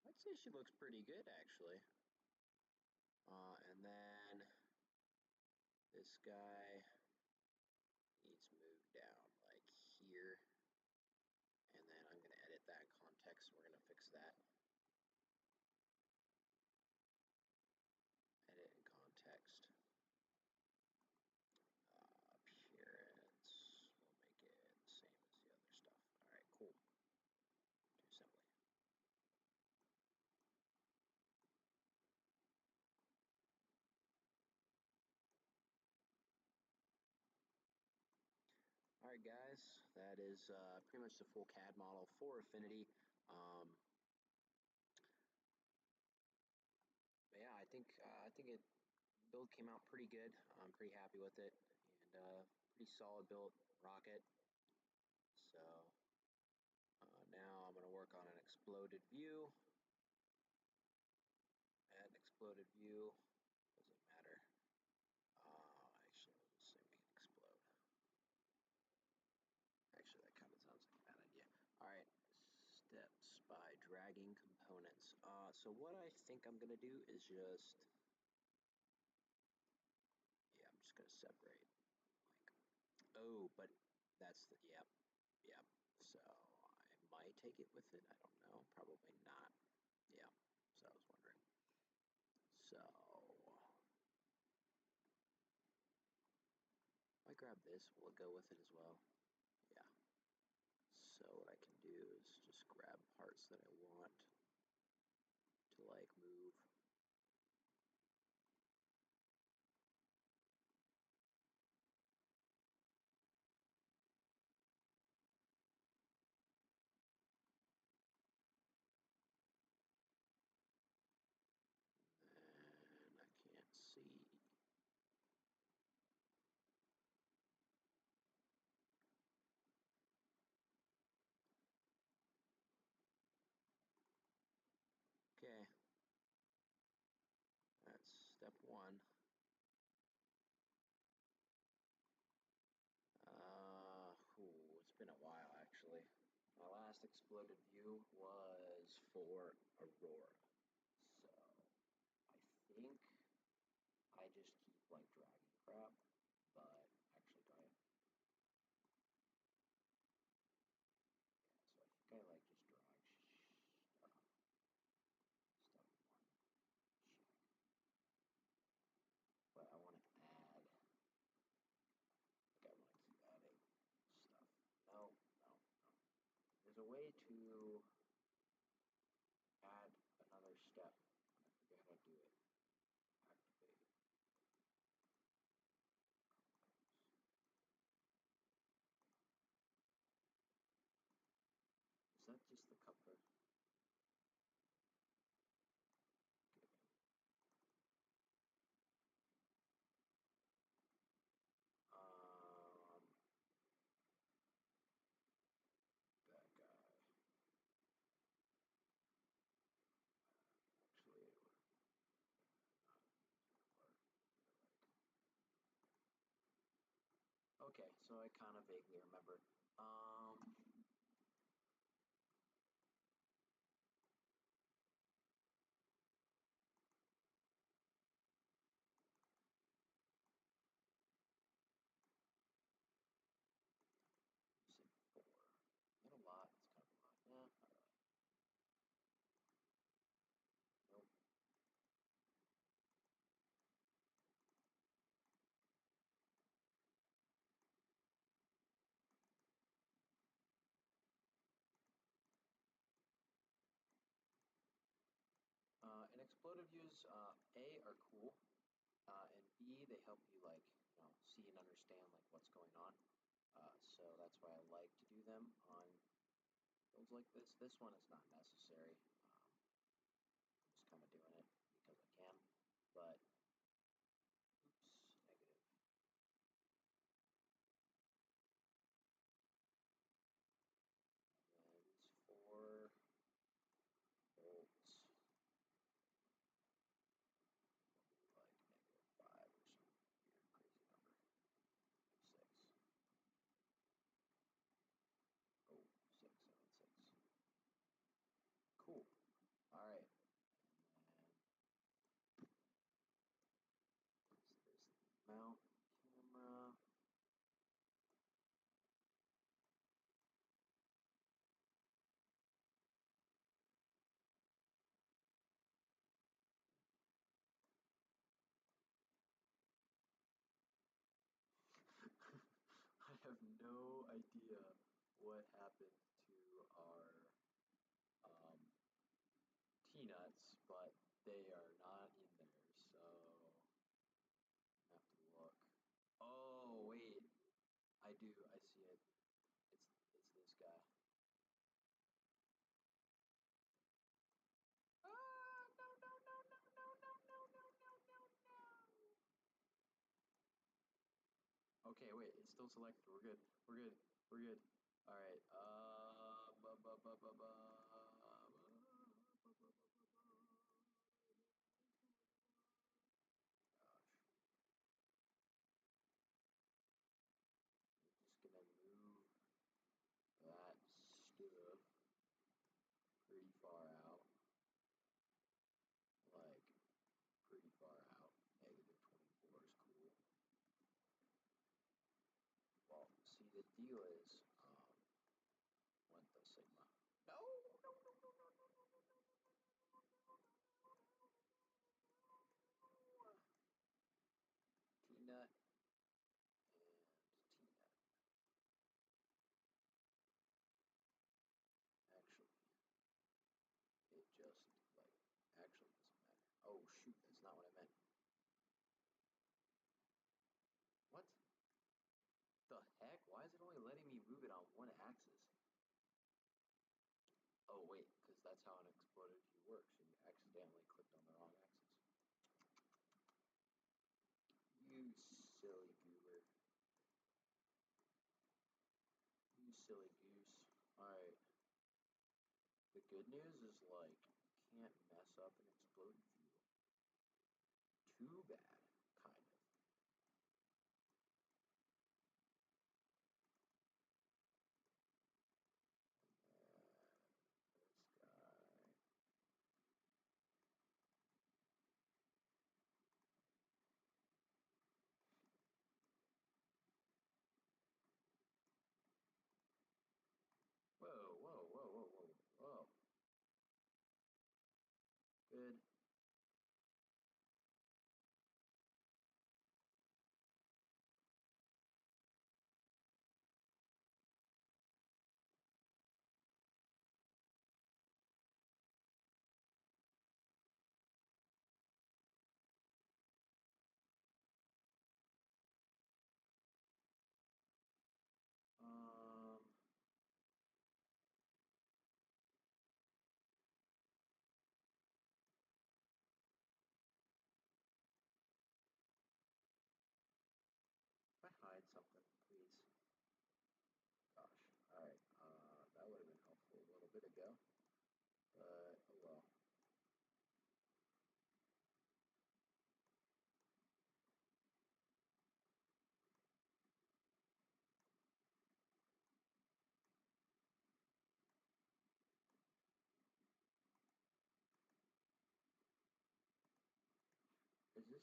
I'd say she looks pretty good, actually. And then this guy needs moved down like here. And then I'm going to edit that context. We're going to fix that. Edit in context. Appearance. We'll make it the same as the other stuff. All right, cool. Do assembly. All right, guys, that is pretty much the full CAD model for Affinity. But yeah, I think it build came out pretty good. I'm pretty happy with it, and pretty solid built rocket. So now I'm going to work on an exploded view. Add an exploded view. Doesn't matter. Actually, we'll just say make it explode. Actually, that kind of sounds like a bad idea. All right, steps by dragging components. So what I think I'm gonna do is just, yeah, I'm just gonna separate. Like, oh, but that's the, yep, yep. So I might take it with it. I don't know. Probably not. Yeah. So I was wondering. So if I grab this, will it go with it as well? Yeah. So what I can do is just grab parts that I want to like move. And I can't see. Okay. That's step one. It's been a while actually. My last exploded view was for Aurora. So I think I just keep like dragging crap, but actually do I? Yeah, so I think I like just drag stuff one check. But I want to add to add another step. I forget how to do it. Activate. Is that just the coupler? Okay. That guy. Actually, it would not work. Okay, so I kind of vaguely remember. Say 4. Is that a lot? It's kind of a lot. Yeah, not really. Nope. And exploded views, A, are cool, and B, they help you see and understand what's going on. So that's why I like to do them on builds like this. This one is not necessary. I'm just kind of doing it because I can. But oops, negative. And then these 4 volts. Like -5 or some weird crazy number. 6. Oh, 6, 7, 6. Cool. All right. And then is this the mount camera? I have no idea what happened to our T-nuts, but they are not in there, so I have to look. Oh, wait. I do. I see it. It's this guy. Ah, no, no, no, no, no, no, no, no, no, no, no. Okay, wait. It's still selected. We're good. We're good. We're good. All right. Gosh. I'm just gonna move that stuff pretty far out. Like, pretty far out. -24 is cool. Well, see, the deal is, what the sigma? No, no, no, no, no, no, no, no, no, no, no, no, no, T-nut and T-nut. Actually, it just, actually doesn't matter. Oh, shoot, that's not what I meant. What the heck? Why is it only letting me move it on one axis? Oh, wait, because that's how an exploded view works. You accidentally clicked on the wrong axis. You silly goober. You silly goose. Alright. The good news is, you can't mess up an exploded view. Too bad, kind of. This guy. Whoa, whoa, whoa, whoa, whoa, whoa. Good.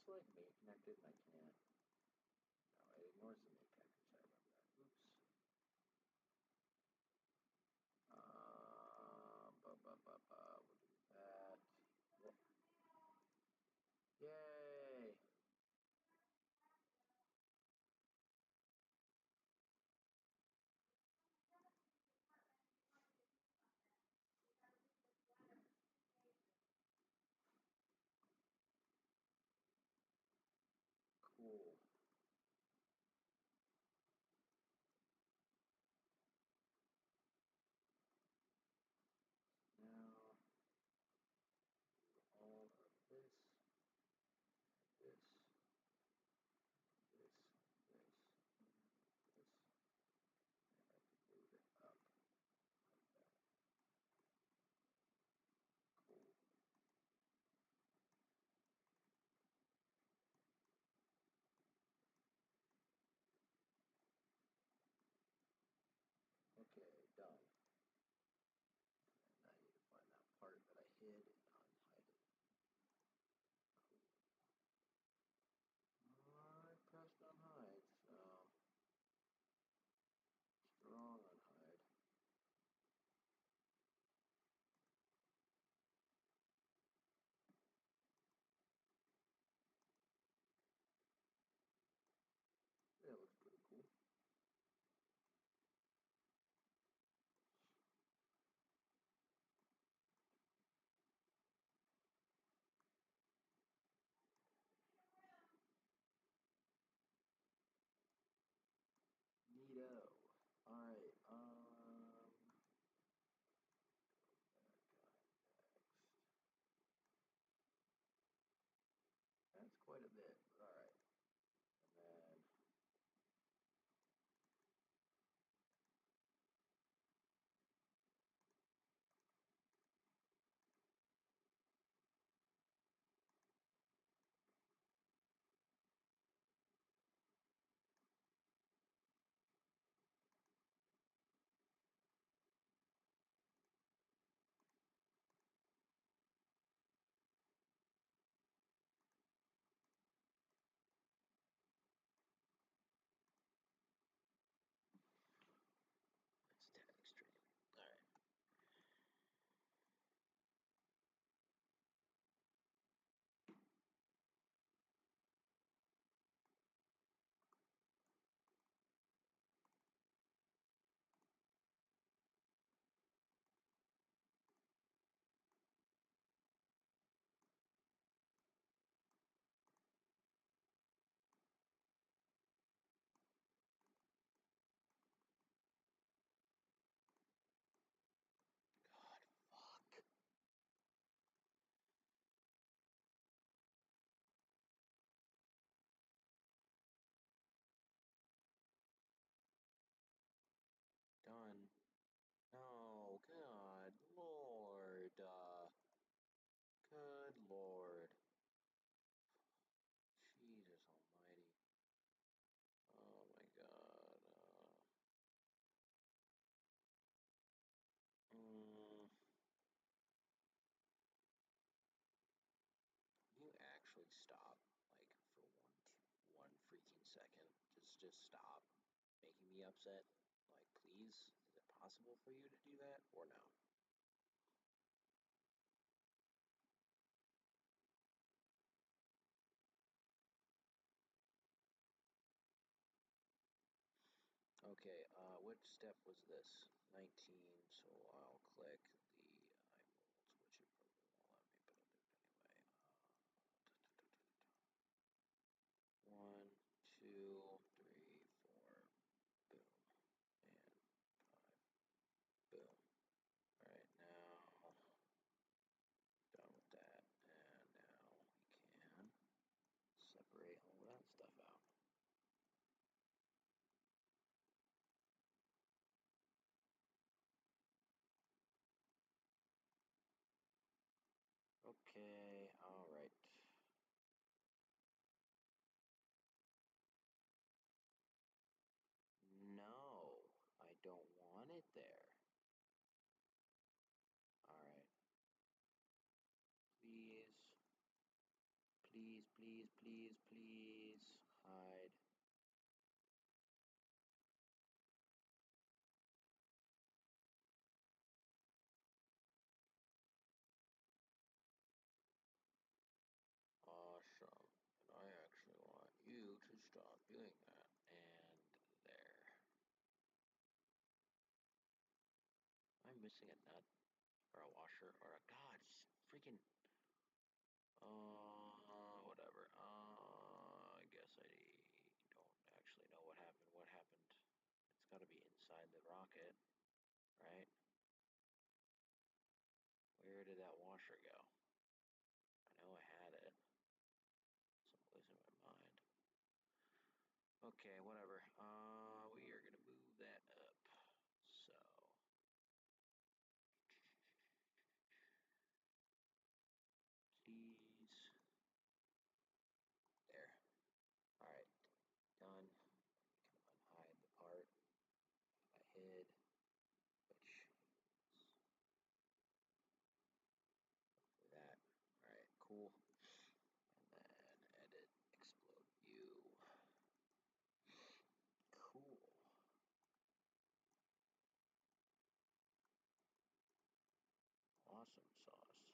this like main connected and I can't? No, it ignores the main connector. Sorry about that. Oops. We'll do that. Whoa. Yay! Cool. Now, all of this, this, this, this, this, and I can move it up like that. Cool. Okay, done. And I need to find that part that I hid and unhide it. Cool. I pressed unhide, so strong unhide. That looks pretty cool. Neato. Alright, that's quite a bit, but alright. And then it's static extreme. Alright. God, fuck. Done. No, good lord. Good lord. Jesus almighty. Oh my god. Can you actually stop, like, for one freaking second? Just stop making me upset. Like, please? Is it possible for you to do that, or no? Okay, which step was this? 19, so I'll click the, I will switch it, probably won't let me, but I'll do it anyway. 1, 2, 3, 4, boom, and 5, boom. Alright, now, done with that, and now we can separate all that stuff out. Okay, alright. No, I don't want it there. Alright. Please. Please, please. Please, please, please. Hide. Awesome. And I actually want you to stop doing that. And there. Am I missing a nut? Or a washer? Or a... God, freaking... whatever. I guess I don't actually know what happened. What happened? It's gotta be inside the rocket, right? Where did that washer go? I know I had it. Someplace in my mind. Okay, whatever. We are gonna move that up. So... Please. There. Alright. Done. We can unhide the part I hid, which is that. Alright, cool. And then edit, explode view. Cool. Awesome sauce.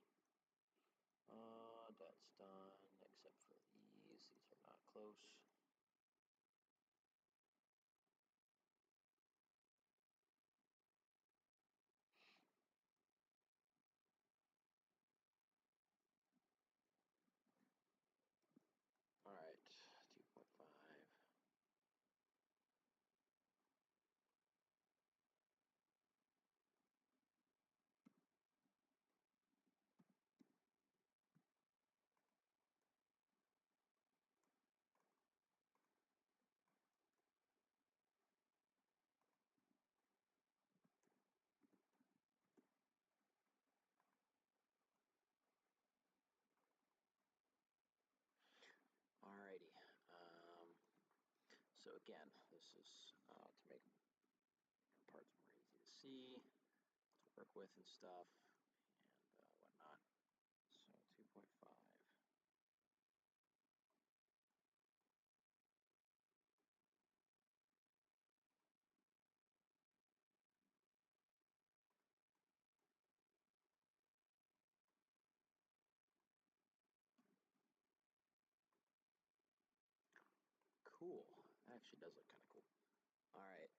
That's done, except for these. These are not close. Alright, 2.5. Alrighty. So again, this is to make parts more easy to see, to work with and stuff, and whatnot. So 2.5. Cool. That actually does look kind of cool. Alright,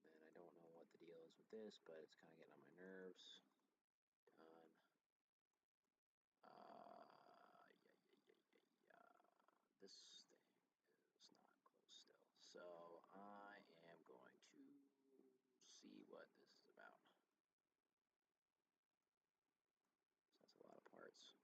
then I don't know what the deal is with this, but it's kind of getting on my nerves. Done. This thing is not close still. So I am going to see what this is about. So that's a lot of parts.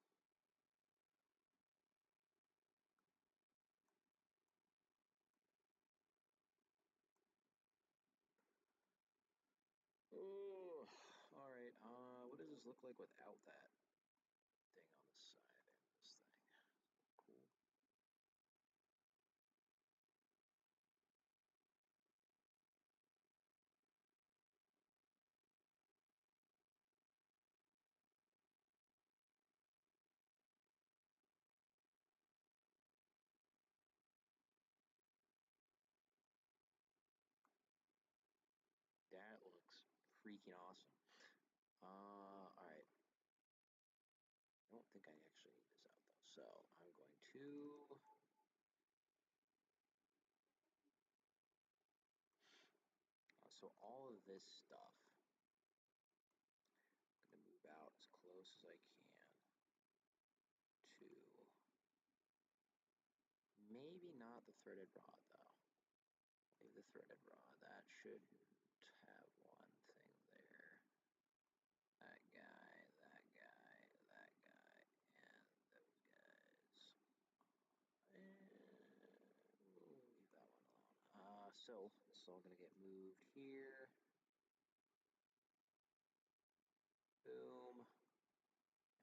Oh, all right. What does this look like without that thing on the side and this thing? Cool. That looks freaking awesome. All right. I don't think I actually need this out though. So I'm going to so all of this stuff I'm going to move out as close as I can to maybe not the threaded rod though. Maybe the threaded rod. That shouldn't have one thing there. That guy, that guy, that guy, and those guys. And we'll leave that one alone. So this is all going to get moved here. Boom.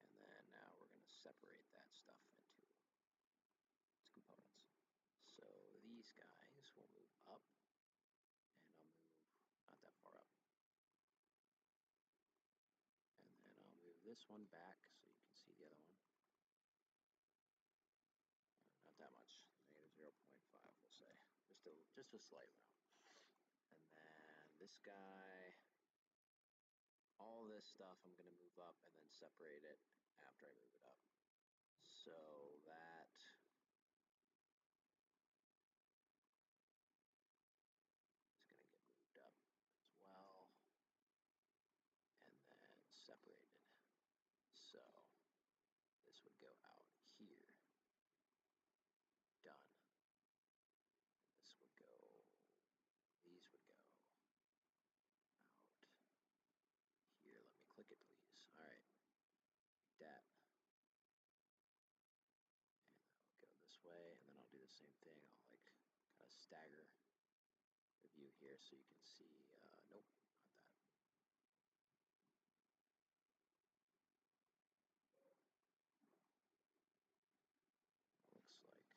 And then now we're going to separate that stuff into its components. So these guys will move up, and I'll move not that far up. And this one back so you can see the other one. Not that much, negative 0.5, we'll say. Just a slight amount. And then this guy, all this stuff I'm going to move up and then separate it after I move it up. So that is going to get moved up as well. And then separated. So this would go out here. Done. This would go, these would go out here. Let me click it, please. All right, like that. And I'll go this way, and then I'll do the same thing. I'll like kind of stagger the view here so you can see, nope, not that. Looks like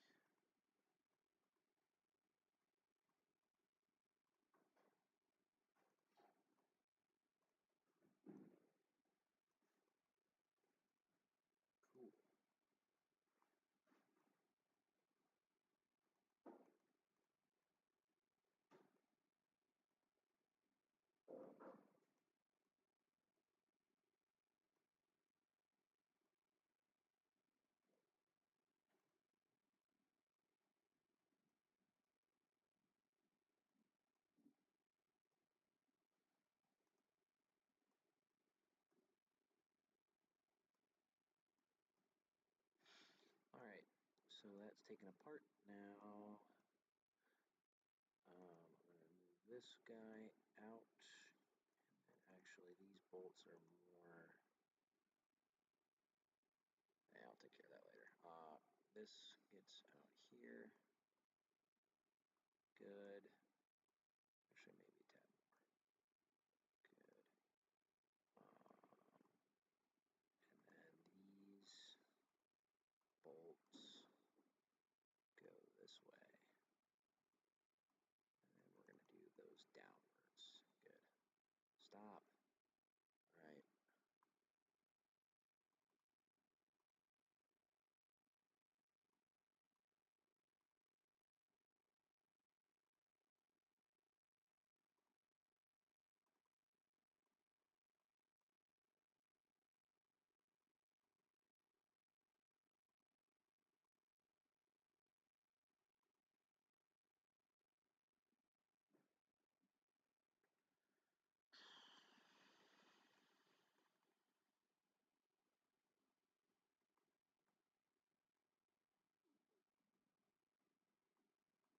cool. All right, so that's taken apart now. I'm going to move this guy out, and then actually these bolts are more, yeah, I'll take care of that later. This gets out here, good, actually maybe a tad more, good. And then these bolts go this way, and then we're going to do those downwards, good. Stop. All right. Come on, please.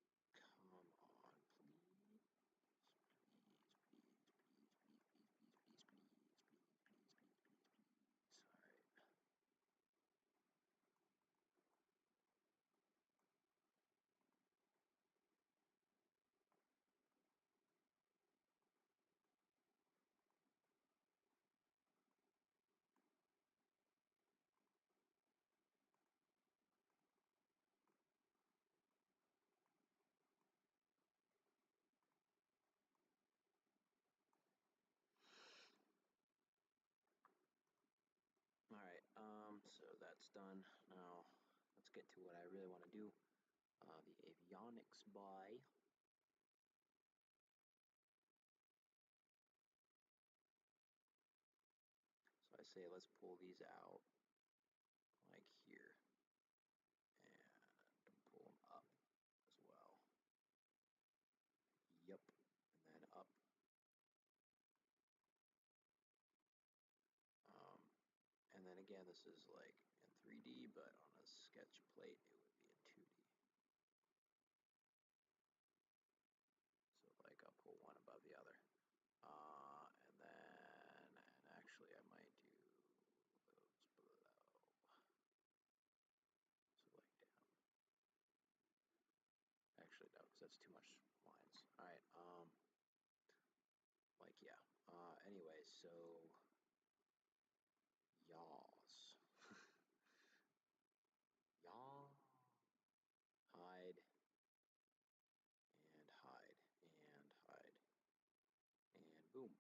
Please, please, please, please, please, please, please, please, please, please, please. All right. All right, so that's done. Now, let's get to what I really want to do, the avionics buy. So I say let's pull these out, like here, and pull them up as well. Yep, and then up. And then again, this is like in 3D, but on a sketch plate, it would be in 2D. So like I'll pull one above the other. And then, and actually I might do those below. So like down. Actually no, because that's too much lines. All right, like yeah. Anyway, so yaws. Yaw, hide, and hide, and hide, and boom.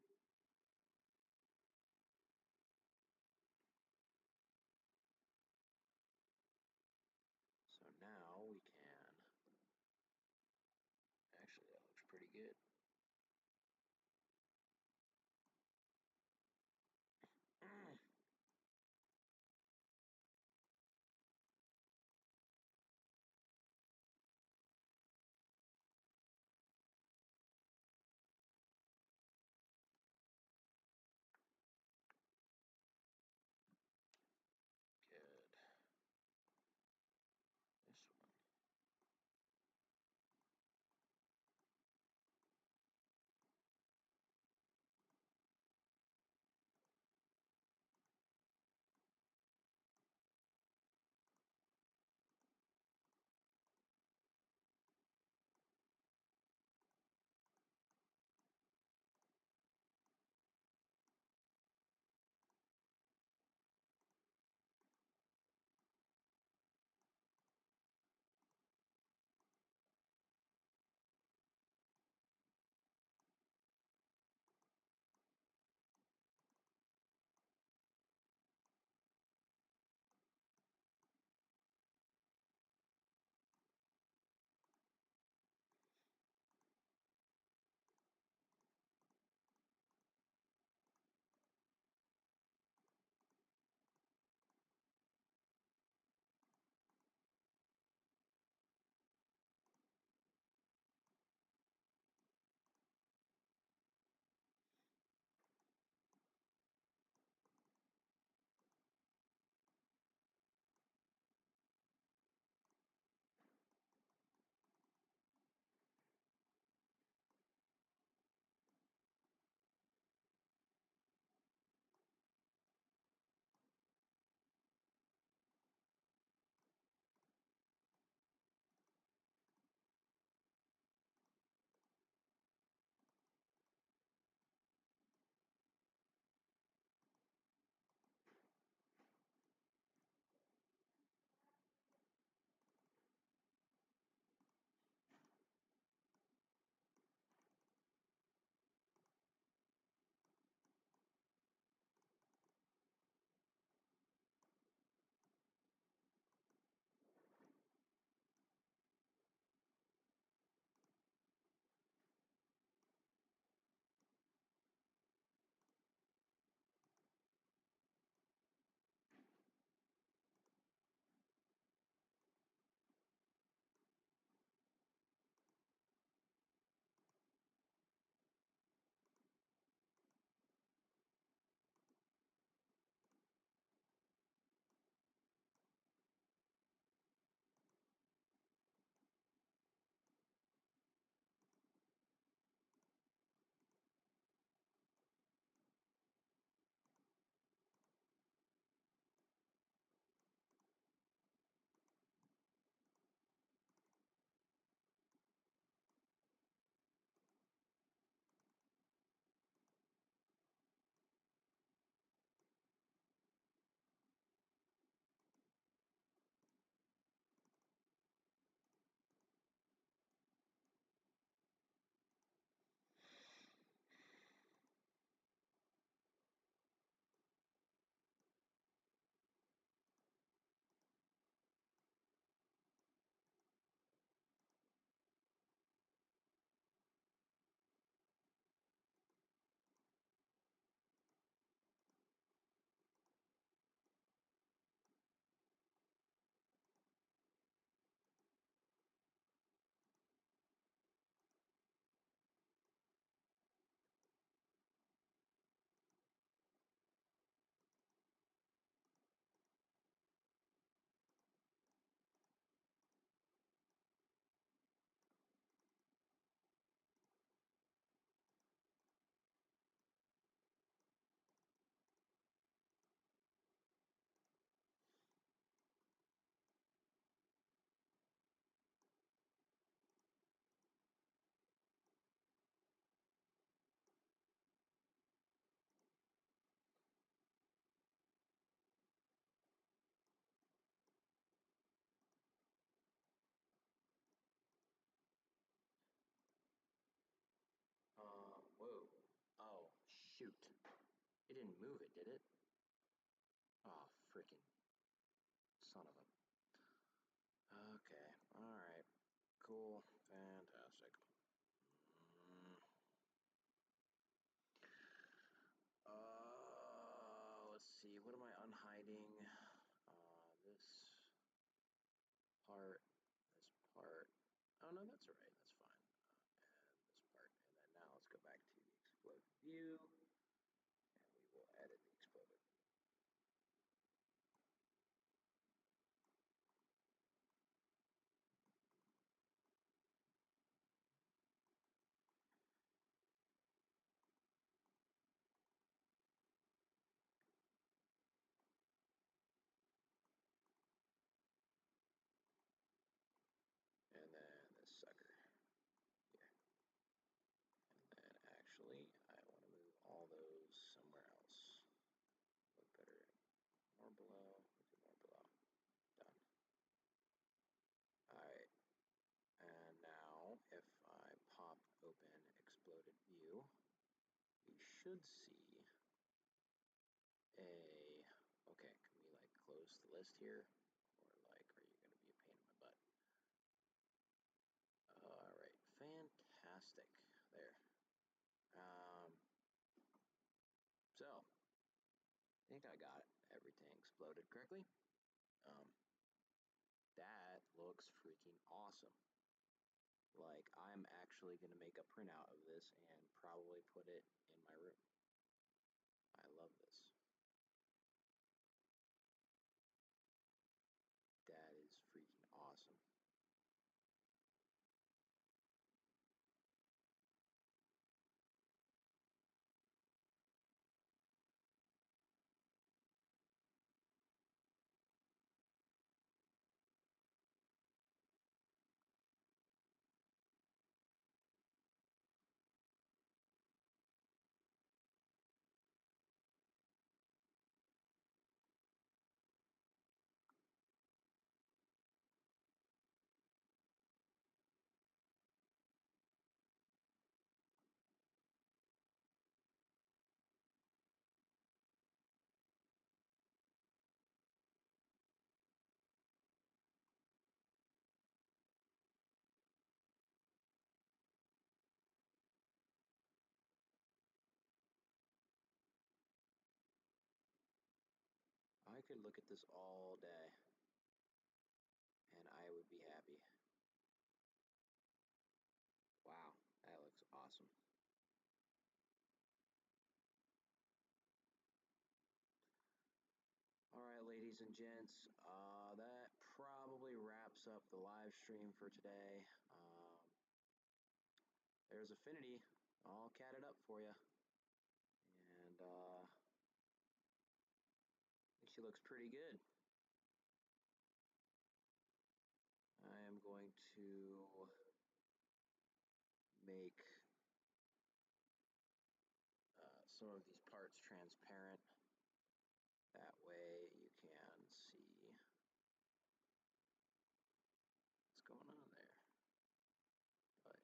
move it, did it? Oh, freaking son of a... Okay, alright. Cool, fantastic. Let's see, what am I unhiding? This part, this part. Oh no, that's alright, that's fine. And this part. And then now let's go back to the exploded view, and we will edit the exploded view. And then this sucker here. And then actually, I want to move all those somewhere else. Look better. More below, more below. Done. Alright. And now, if I pop open exploded view, we should see a... Okay, can we like close the list here? Or like, are you going to be a pain in my butt? Alright, fantastic. There. So, I think I got everything exploded correctly. That looks freaking awesome. Like, I'm actually going to make a printout of this and probably put it in my room. I love this. That is freaking awesome. I could look at this all day and I would be happy. Wow, that looks awesome. Alright, ladies and gents, that probably wraps up the live stream for today. There's Affinity, all catted up for you. And I think she looks pretty good. I am going to make some of these parts transparent. That way you can see what's going on there. But,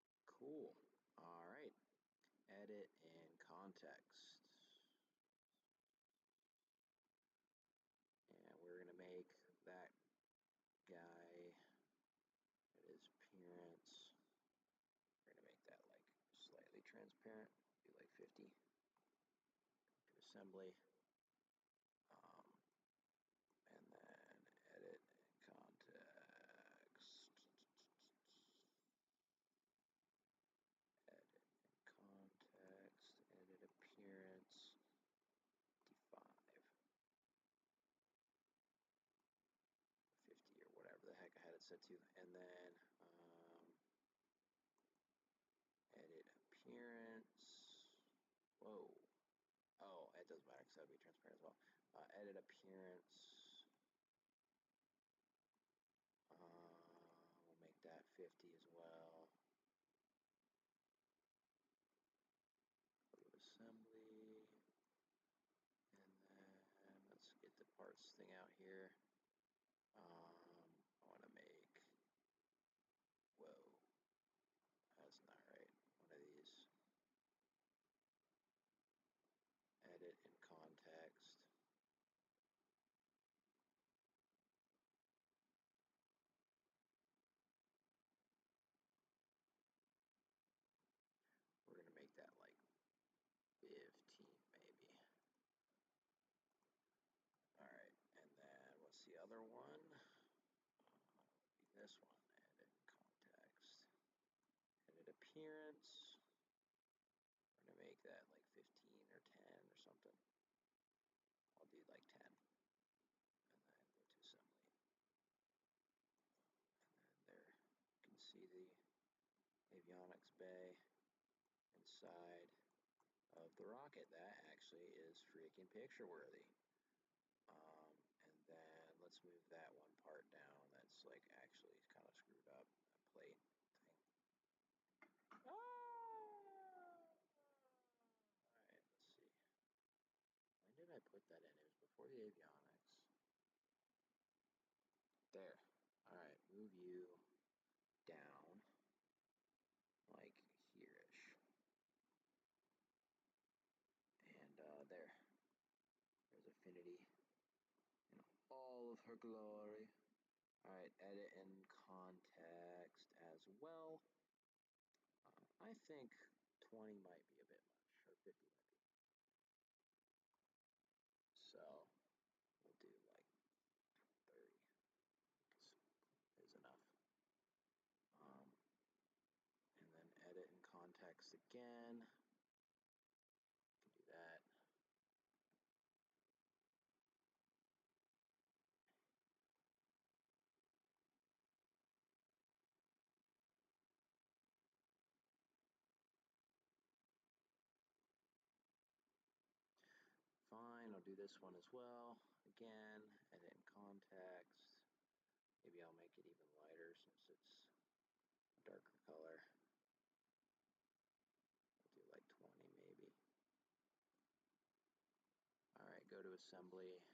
you know, cool. All right. Edit in context. And we're going to make that guy, his appearance, we're going to make that like slightly transparent, do like 50. Go to assembly. And then edit in context. Edit in context, edit appearance, 55. 50 or whatever the heck I had it set to, and then edit appearance. Whoa. Oh, it doesn't matter because that'll be transparent as well. Edit appearance. We'll make that 50 as well. Go to assembly. And then let's get the parts thing out here. I want to make, whoa, that's not right. One of these. this one. Edit context. Edit appearance. We're gonna make that like 15 or 10 or something. I'll do like 10. And then go to assembly. And then there you can see the Avionics bay inside of the rocket. That actually is freaking picture worthy. And then let's move that one part down. That's like actually kind of screwed up. That plate thing. Alright, let's see. When did I put that in? It was before the avionics. There. Alright, move you down. Like here-ish. And there. There's Affinity in all of her glory. Alright, edit in context as well. I think 20 might be a bit much, or 50 might be. So we'll do like 30 is enough. And then edit in context again. Can do that. Fine, I'll do this one as well. Again, edit in context. Maybe I'll make it even lighter since it's a darker color. I'll do like 20 maybe. Alright, go to assembly.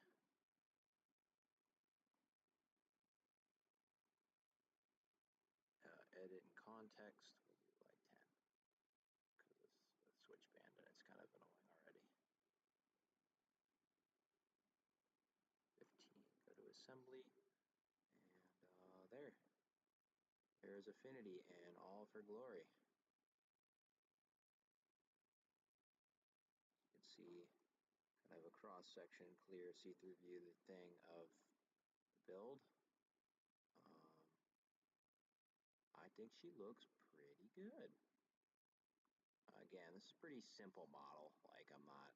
Edit in context, we'll do like 10. Because it's a switch band and it's kind of annoying already. 15, go to assembly. And there's Affinity in all of her glory. You can see kind of a cross section, clear, see-through view the thing of the build. I think she looks pretty good. Again, this is a pretty simple model. Like, I'm not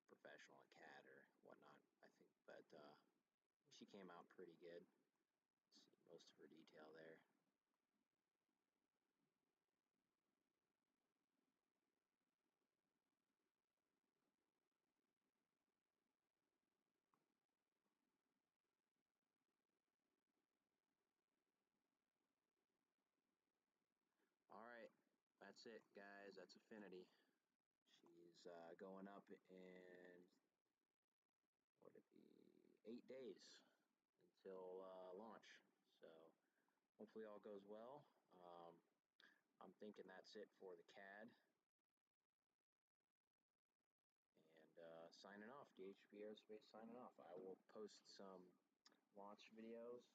professional at CAD or whatnot, I think, but she came out pretty good. See most of her detail there. All right, that's it, guys. That's Affinity. She's going up in, what would it be, 8 days until launch. So hopefully all goes well. I'm thinking that's it for the CAD. And signing off, DHB Aerospace signing off. I will post some launch videos